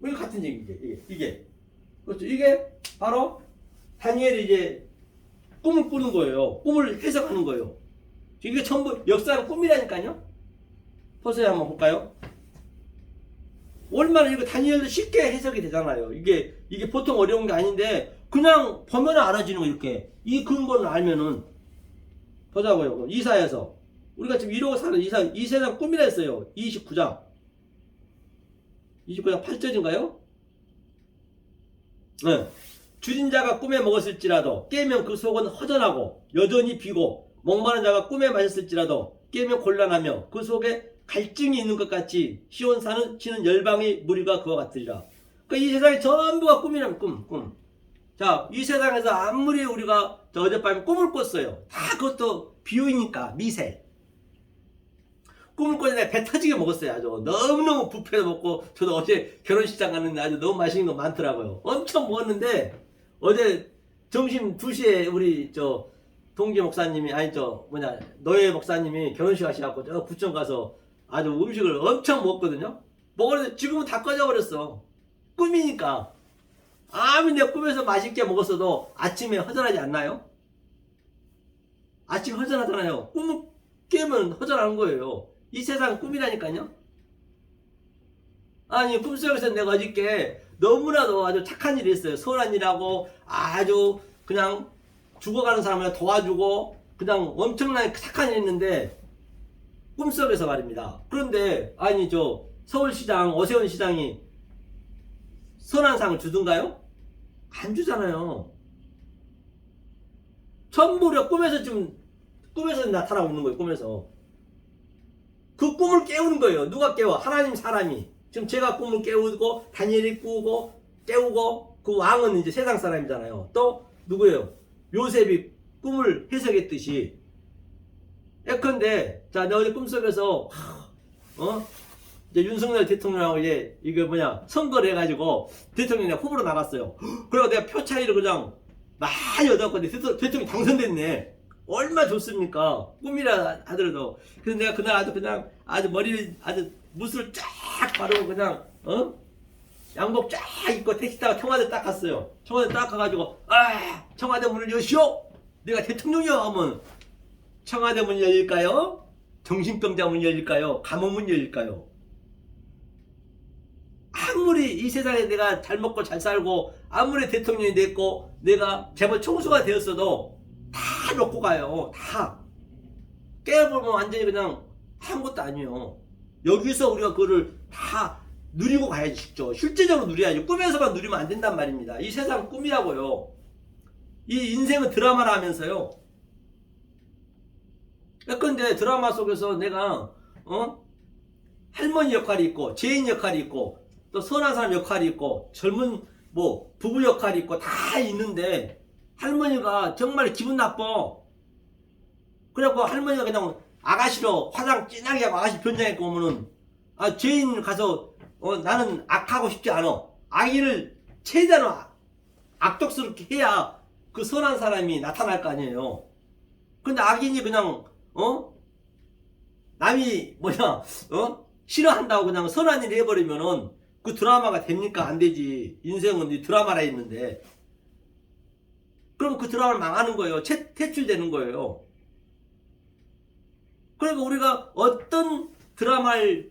Speaker 1: 왜 같은 얘기지? 이게. 그렇죠. 이게 바로 다니엘이 이제 꿈을 꾸는 거예요. 꿈을 해석하는 거예요. 이게 전부 역사는 꿈이라니까요. 포스에 한번 볼까요? 얼마나 이거 다니엘도 쉽게 해석이 되잖아요. 이게 보통 어려운 게 아닌데 그냥 보면 알아지는 거. 이렇게 이 근본을 알면은. 보자고요. 이사야서 우리가 지금 이러고 사는 이 세상 꿈이라 했어요. 29장 8절인가요? 네. 줄인 자가 꿈에 먹었을지라도 깨면 그 속은 허전하고 여전히 비고, 목마른 자가 꿈에 마셨을지라도 깨면 곤란하며 그 속에 갈증이 있는 것 같이 시온산은 치는 열방의 무리가 그와 같으리라. 그러니까 이 세상이 전부가 꿈이라면 꿈. 자, 이 세상에서 아무리 우리가 어젯밤에 꿈을 꿨어요. 다 그것도 비유니까 미세. 꿈을 꿨는데 배 터지게 먹었어요. 아주 너무너무 뷔페도 먹고, 저도 어제 결혼식장 갔는데 아주 너무 맛있는 거 많더라고요. 엄청 먹었는데 어제 점심 2시에 우리 동기 목사님이, 노예 목사님이 결혼식 하시갖고 저 부천 가서 아주 음식을 엄청 먹었거든요. 먹었는데 지금은 다 꺼져버렸어. 꿈이니까. 아무리 내 꿈에서 맛있게 먹었어도 아침에 허전하지 않나요? 아침 허전하잖아요. 꿈을 깨면 허전한 거예요. 이 세상 꿈이라니까요. 아니 꿈속에서 내가 어저께 너무나도 아주 착한 일이 있어요. 선한 일하고 아주 그냥 죽어가는 사람을 도와주고 그냥 엄청나게 착한 일이 있는데 꿈속에서 말입니다. 그런데 아니 저 서울시장 오세훈 시장이 선한 상을 주던가요? 안 주잖아요. 전부 다 꿈에서 지금 꿈에서 나타나고 있는 거예요. 꿈에서 그 꿈을 깨우는 거예요. 누가 깨워? 하나님 사람이. 지금 제가 꿈을 깨우고 다니엘이 꾸고 깨우고 그 왕은 이제 세상 사람이잖아요. 또 누구예요? 요셉이 꿈을 해석했듯이. 예컨대 자, 내 어제 꿈속에서 이제 윤석열 대통령하고 이제 이게 뭐냐 선거를 해가지고 대통령이 후보로 나갔어요. 그리고 내가 표 차이를 그냥 많이 얻었거든요. 대통령이 당선됐네. 얼마나 좋습니까? 꿈이라 하더라도. 그래서 내가 그날 아주 그냥 아주 머리를 아주 무술 쫙 바르고 그냥 양복 쫙 입고 택시 타고 청와대 딱 갔어요. 청와대 딱 가가지고 청와대 문을 여시오. 내가 대통령이요 하면 청와대 문 열릴까요? 정신병자 문 열릴까요? 감옥 문 열릴까요? 아무리 이 세상에 내가 잘 먹고 잘 살고 아무리 대통령이 됐고 내가 재벌 총수가 되었어도 다 놓고 가요. 다 깨보면 완전히 그냥 아무것도 아니에요. 여기서 우리가 그거를 다 누리고 가야지. 실제적으로 누려야지. 꿈에서만 누리면 안 된단 말입니다. 이 세상 꿈이라고요. 이 인생은 드라마라 하면서요. 근데 드라마 속에서 내가 할머니 역할이 있고 죄인 역할이 있고 또 선한 사람 역할이 있고 젊은 뭐 부부 역할이 있고 다 있는데 할머니가 정말 기분 나빠. 그래갖고 할머니가 그냥 아가씨로 화장 진하게 하고 아가씨 변장해갖고 오면은 죄인 가서 나는 악하고 싶지 않아. 악인을 최대한 악독스럽게 해야 그 선한 사람이 나타날 거 아니에요. 근데 악인이 그냥 남이 뭐냐 싫어한다고 그냥 선한 일 해버리면은 그 드라마가 됩니까? 안 되지. 인생은 이 드라마라 있는데 그럼 그 드라마를 망하는 거예요. 퇴출되는 거예요. 그러니까 우리가 어떤 드라마에서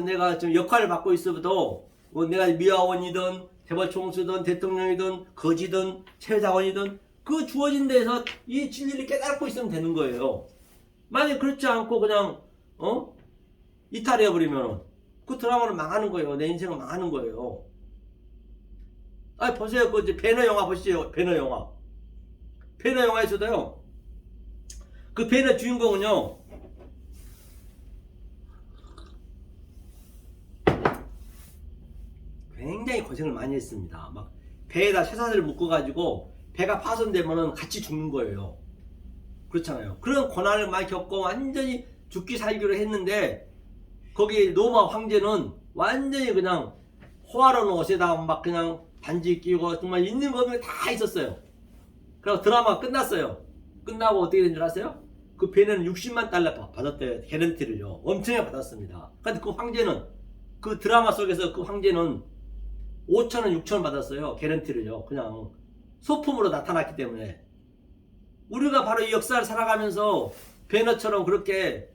Speaker 1: 내가 좀 역할을 맡고 있어도 내가 미화원이든 재벌총수든 대통령이든 거지든 최자원이든 그 주어진 데에서 이 진리를 깨닫고 있으면 되는 거예요. 만약 그렇지 않고 그냥 이탈해버리면 그 드라마는 망하는 거예요. 내 인생은 망하는 거예요. 보세요. 그 배너 영화 보시죠. 배너 영화. 배너 영화에서도요. 그 배너 주인공은요. 굉장히 고생을 많이 했습니다. 막 배에다 쇠사슬을 묶어가지고 배가 파손되면은 같이 죽는 거예요. 그렇잖아요. 그런 고난을 많이 겪고 완전히 죽기 살기로 했는데 거기 로마 황제는 완전히 그냥 호화로운 옷에다 막 그냥 반지 끼고 정말 있는 거 없는 다 있었어요. 그리고 드라마가 끝났어요. 끝나고 어떻게 된 줄 아세요? 그 배는 60만 달러 받았대요. 개런티를요. 엄청나게 받았습니다. 근데 그 황제는 그 드라마 속에서 그 황제는 5천원 6천원 받았어요. 개런티를요. 그냥 소품으로 나타났기 때문에. 우리가 바로 이 역사를 살아가면서 배너처럼 그렇게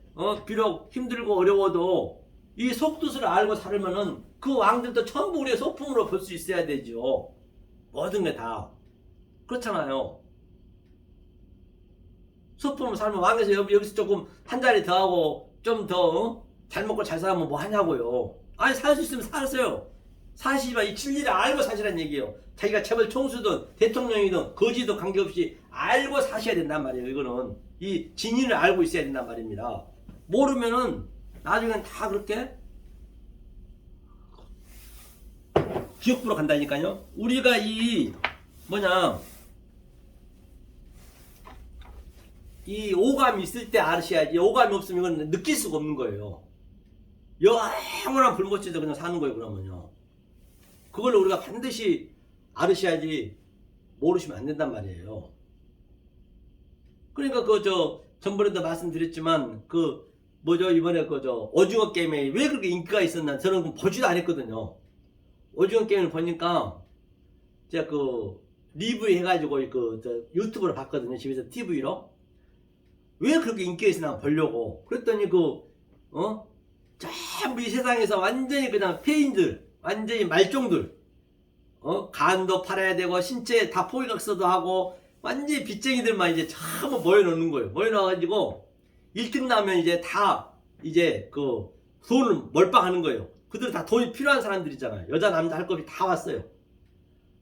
Speaker 1: 비록 힘들고 어려워도 이 속뜻을 알고 살면은 그 왕들도 전부 우리의 소품으로 볼 수 있어야 되죠. 모든 게 다. 그렇잖아요. 소품으로 살면 왕에서 여기서 조금 한 자리 더 하고 좀 더 잘 먹고 잘 살면 뭐 하냐고요. 아니 살 수 있으면 살았어요. 사시지만 이 진리를 알고 사시란 얘기예요. 자기가 재벌 총수든 대통령이든 거지든 관계없이 알고 사셔야 된단 말이에요. 이거는 이 진리를 알고 있어야 된단 말입니다. 모르면은 나중엔 다 그렇게 지옥불로 간다니까요. 우리가 이 이 오감이 있을 때 아셔야지. 오감이 없으면 이건 느낄 수가 없는 거예요. 영원한 불못지도 그냥 사는 거예요. 그러면요. 그걸 우리가 반드시 알으셔야지 모르시면 안 된단 말이에요. 그러니까 전번에도 말씀드렸지만 이번에 오징어 게임에 왜 그렇게 인기가 있었나 저는 보지도 안 했거든요. 오징어 게임을 보니까 제가 리뷰 해가지고 유튜브로 봤거든요. 집에서 TV로. 왜 그렇게 인기가 있으나 보려고. 그랬더니 전부 이 세상에서 완전히 그냥 폐인들, 완전히 말종들, 간도 팔아야 되고 신체 다 포기각서도 하고 완전히 빚쟁이들만 이제 전부 모여놓는 거예요. 모여놔가지고 1등 나면 이제 다 이제 돈을 몰빵하는 거예요. 그들은 다 돈이 필요한 사람들이잖아요. 여자 남자 할 것 없이 다 왔어요.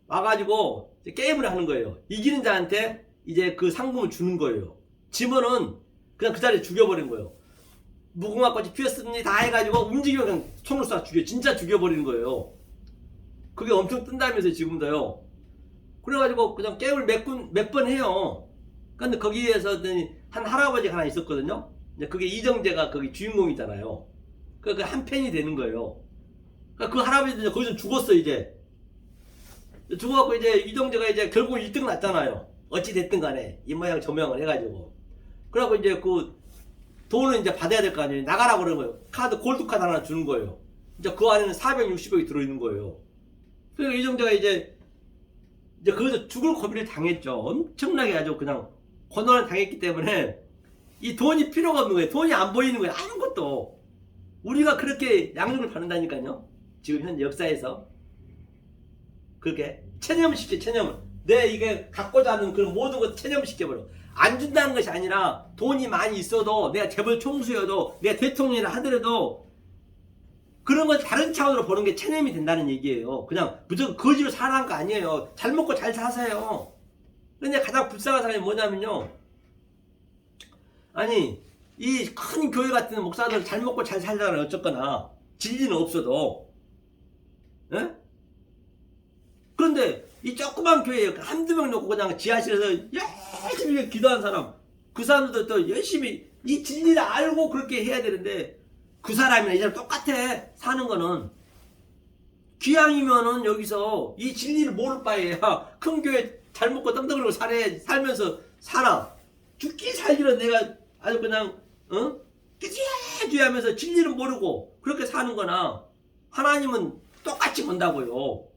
Speaker 1: 와가지고 게임을 하는 거예요. 이기는 자한테 이제 그 상금을 주는 거예요. 지면은 그냥 그 자리에 죽여버리는 거예요. 무궁화꽃이 피었으니 다 해가지고 움직이면 그냥 총을 쏴 죽여. 진짜 죽여버리는 거예요. 그게 엄청 뜬다면서요. 지금도요. 그래가지고 그냥 게임을 몇 번 해요. 근데 거기에서 한 할아버지가 하나 있었거든요. 그게 이정재가 거기 주인공이잖아요. 그러니까 한 팬이 되는 거예요. 그러니까 그 할아버지도 거기서 죽었어. 이제 죽어갖고 이제 이정재가 이제 결국 1등 났잖아요. 어찌 됐든 간에 이 모양 저 모양을 해가지고. 그래갖고 이제 그 돈을 이제 받아야 될 거 아니에요. 나가라고 그러는 거예요. 카드 골드 카드 하나 주는 거예요. 이제 그 안에는 460억이 들어있는 거예요. 그러니까 이정재가 이제 거기서 죽을 고비를 당했죠. 엄청나게 아주 그냥 고난을 당했기 때문에 이 돈이 필요가 없는 거예요. 돈이 안 보이는 거예요. 아무것도. 우리가 그렇게 양육을 받는다니까요. 지금 현재 역사에서. 그렇게 체념을 시켜. 체념을. 내 이게 갖고자 하는 그런 모든 것 체념을 시켜버려. 안 준다는 것이 아니라 돈이 많이 있어도 내가 재벌 총수여도 내가 대통령이라 하더라도 그런 걸 다른 차원으로 보는 게 체념이 된다는 얘기예요. 그냥 무조건 거지로 살아난 거 아니에요. 잘 먹고 잘 사세요. 근데 가장 불쌍한 사람이 뭐냐면요. 아니 이 큰 교회 같은 목사들 잘 먹고 잘 살잖아요. 어쨌거나 진리는 없어도. 에? 그런데 이 조그만 교회에 한두 명 놓고 그냥 지하실에서 열심히 기도한 사람, 그 사람들도 또 열심히 이 진리를 알고 그렇게 해야 되는데 그 사람이나 이 사람 똑같아. 사는 거는 기왕이면은 여기서 이 진리를 모를 바에야 큰 교회 잘 먹고 떵떵거리고 살면서 살아. 죽기 살기로 내가 아주 그냥 끼지끼지 하면서 진리를 모르고 그렇게 사는 거나 하나님은 똑같이 본다고요.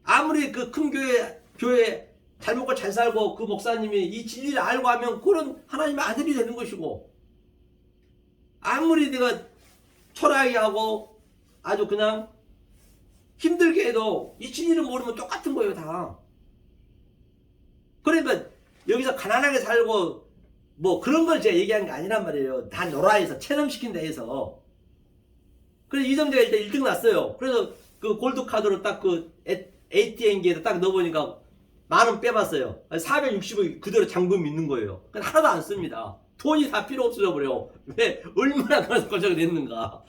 Speaker 1: 아무리 그 큰 교회 잘 먹고 잘 살고 그 목사님이 이 진리를 알고 하면 그런 하나님의 아들이 되는 것이고, 아무리 내가 초라하게 하고 아주 그냥 힘들게 해도 이 진리를 모르면 똑같은 거예요. 다. 그러니까 여기서 가난하게 살고 뭐 그런 걸 제가 얘기한 게 아니란 말이에요. 다 노라해서 체념시킨다 해서. 그래서 이정재가 일단 1등 났어요. 그래서 그 골드카드로 딱 그 ATM기에다 딱 넣어보니까 10,000원 빼봤어요. 460억 그대로 잔금이 있는 거예요. 하나도 안 씁니다. 돈이 다 필요 없어져 버려. 왜? 얼마나 그래서 고생을 했는가.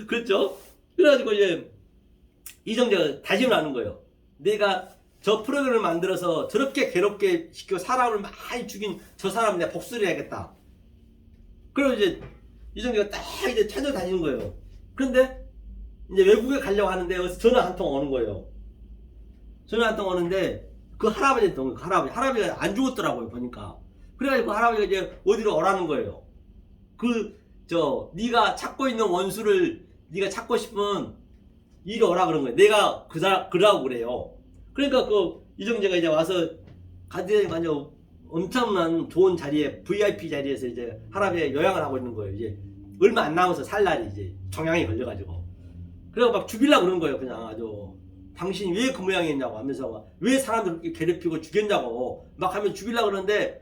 Speaker 1: 그렇죠? 그래가지고 이제 이정재가 다짐을 하는 거예요. 내가 저 프로그램을 만들어서 저렇게 괴롭게 시키고 사람을 많이 죽인 저 사람 내가 복수를 해야겠다. 그리고 이제 이정재가 딱 이제 찾아다니는 거예요. 그런데 이제 외국에 가려고 하는데 여기서 전화 한 통 오는 거예요. 전화 한 통 오는데 그 할아버지한테 온 거예요. 할아버지가 안 죽었더라고요. 보니까. 그래가지고 그 할아버지가 이제 어디로 오라는 거예요. 네가 찾고 있는 원수를 네가 찾고 싶으면 이리 오라 그런 거예요. 내가 그러라고 그래요. 그러니까 이정재가 이제 와서 가디언이 완전 엄청난 좋은 자리에 VIP 자리에서 이제 할아버지가 요양을 하고 있는 거예요. 이제 얼마 안 남아서 살 날이 이제 종양이 걸려가지고. 그래서 막 죽이려고 그런 거예요. 그냥 아주 당신이 왜 그 모양이었냐고 하면서 왜 사람들 이렇게 괴롭히고 죽였냐고 막 하면서 죽이려고 그러는데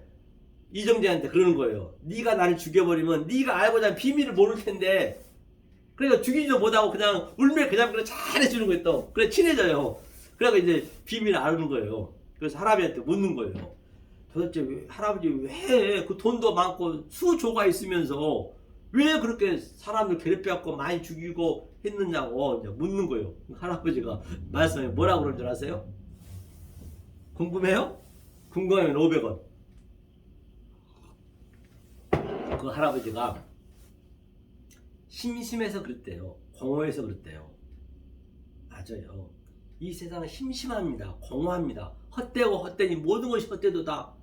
Speaker 1: 이정재한테 그러는 거예요. 네가 나를 죽여버리면 네가 알고자 하는 비밀을 모를 텐데, 그러니까 죽이지도 못하고 그냥 울며 그냥 잘해주는 거예요. 또 그래 친해져요. 그래서 이제 비밀을 아는 거예요. 그래서 할아버지한테 묻는 거예요. 도대체 할아버지 왜 그 돈도 많고 수조가 있으면서 왜 그렇게 사람을 괴롭혀갖고 많이 죽이고 했느냐고 이제 묻는 거예요. 할아버지가 말씀에 뭐라고 그런 줄 아세요? 궁금해요? 궁금하면 500원. 그 할아버지가 심심해서 그랬대요. 공허해서 그랬대요. 맞아요. 이 세상은 심심합니다. 공허합니다. 헛되고 헛되니 모든 것이 헛되도 다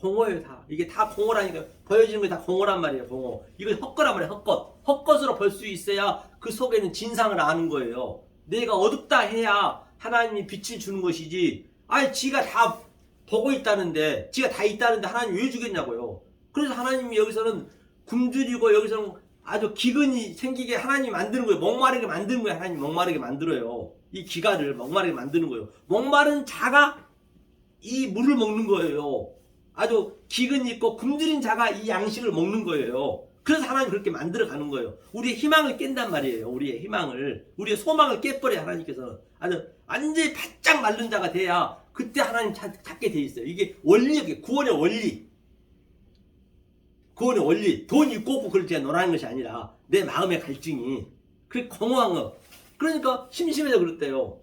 Speaker 1: 공허예요. 다. 이게 다 공허라니까. 보여지는 게 다 공허란 말이에요. 공허. 이건 헛거란 말이에요. 헛것. 헛것으로 볼 수 있어야 그 속에는 진상을 아는 거예요. 내가 어둡다 해야 하나님이 빛을 주는 것이지, 아니 지가 다 보고 있다는데, 지가 다 있다는데 하나님 왜 주겠냐고요. 그래서 하나님이 여기서는 굶주리고 여기서는 아주 기근이 생기게 하나님 만드는 거예요. 목마르게 만드는 거예요. 하나님 목마르게 만들어요. 이 기가를 목마르게 만드는 거예요. 목마른 자가 이 물을 먹는 거예요. 아주 기근이 있고 굶주린 자가 이 양식을 먹는 거예요. 그래서 하나님 그렇게 만들어 가는 거예요. 우리의 희망을 깬단 말이에요. 우리의 희망을, 우리의 소망을 깨버려요. 하나님께서는 아주 완전히 바짝 마른 자가 돼야 그때 하나님 찾게 돼 있어요. 이게 원리예요. 구원의 원리. 구원의 원리. 돈 있고 없고 그걸 제가 논하는 것이 아니라 내 마음의 갈증이 그렇게 공허한 거. 그러니까 심심해서 그랬대요.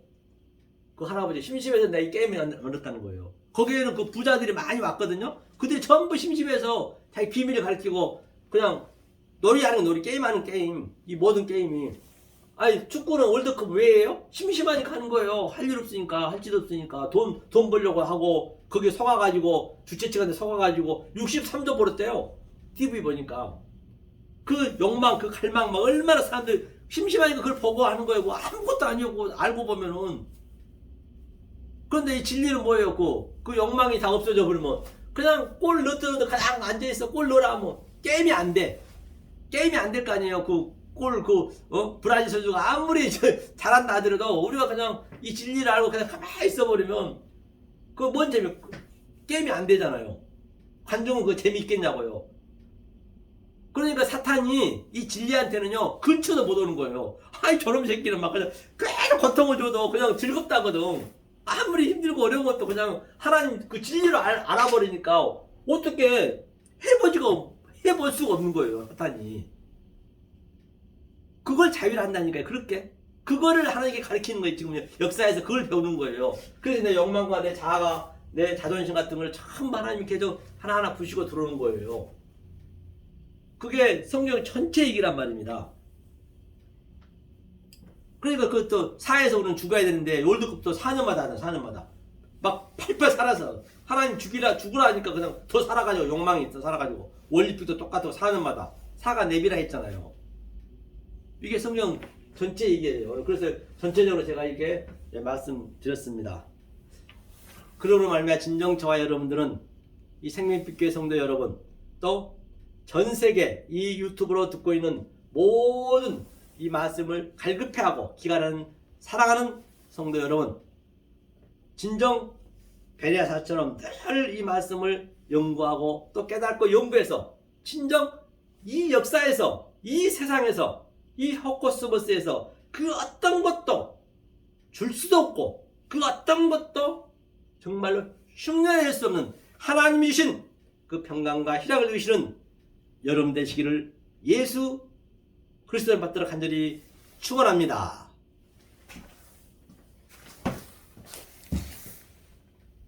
Speaker 1: 그 할아버지 심심해서 내가 이 게임에 얻었다는 거예요. 거기에는 그 부자들이 많이 왔거든요. 그들이 전부 심심해서 자기 비밀을 가르치고 그냥 놀이하는 놀이, 게임하는 게임, 이 모든 게임이. 아니 축구는 월드컵 왜 해요? 심심하니까 하는 거예요. 할 일 없으니까, 할 일 없으니까 돈 벌려고 하고 거기에 속아가지고 주최 측한테 속아가지고 63조 벌었대요. TV 보니까. 그 욕망, 그 갈망 막 얼마나 사람들 심심하니까 그걸 보고 하는 거예요. 뭐 아무것도 아니고 알고 보면은. 그런데 이 진리는 뭐예요? 그 욕망이 다 없어져 버리면 그냥 골 넣더라도 그냥 앉아있어. 골 넣으라 하면 게임이 안 돼. 게임이 안 될 거 아니에요. 브라질 선수가 아무리 잘한다 하더라도 우리가 그냥 이 진리를 알고 그냥 가만히 있어버리면 뭔 재미, 게임이 안 되잖아요. 관중은 그거 재미있겠냐고요. 그러니까 사탄이 이 진리한테는요, 근처도 못 오는 거예요. 아이, 저놈 새끼는 막 그냥 계속 고통을 줘도 그냥 즐겁다거든. 아무리 힘들고 어려운 것도 그냥 하나님 그 진리를 알아버리니까 어떻게 해볼 수가 없는 거예요, 사탄이. 그걸 자유를 한다니까요, 그렇게. 그거를 하나님께 가르치는 거예요, 지금 역사에서 그걸 배우는 거예요. 그래서 내 욕망과 내 자아가, 내 자존심 같은 걸 전부 하나님이 계속 하나하나 부시고 들어오는 거예요. 그게 성경 전체 얘기란 말입니다. 그러니까 그것도 사회에서 우리는 죽어야 되는데 월드컵도 4년마다 하잖아. 4년마다 막 팔팔 살아서 하나님 죽으라 하니까 그냥 더 살아가지고 욕망이 있어. 살아가지고 올림픽도 똑같고 4년마다 사가 내비라 했잖아요. 이게 성경 전체 얘기예요. 그래서 전체적으로 제가 이렇게 말씀드렸습니다. 그러므로 말미암아 진정 저와 여러분들은 이 생명빛교회 성도 여러분, 또 전 세계 이 유튜브로 듣고 있는 모든 이 말씀을 갈급해하고 기간하는 사랑하는 성도 여러분, 진정 베레아사처럼 늘 이 말씀을 연구하고 또 깨닫고 연구해서 진정 이 역사에서, 이 세상에서, 이 헛코스모스에서 그 어떤 것도 줄 수도 없고 그 어떤 것도 정말로 흉내낼 수 없는 하나님이 주신 그 평강과 희락을 누리시는 여러분 되시기를 예수 그리스도를 받들어 간절히 축원합니다.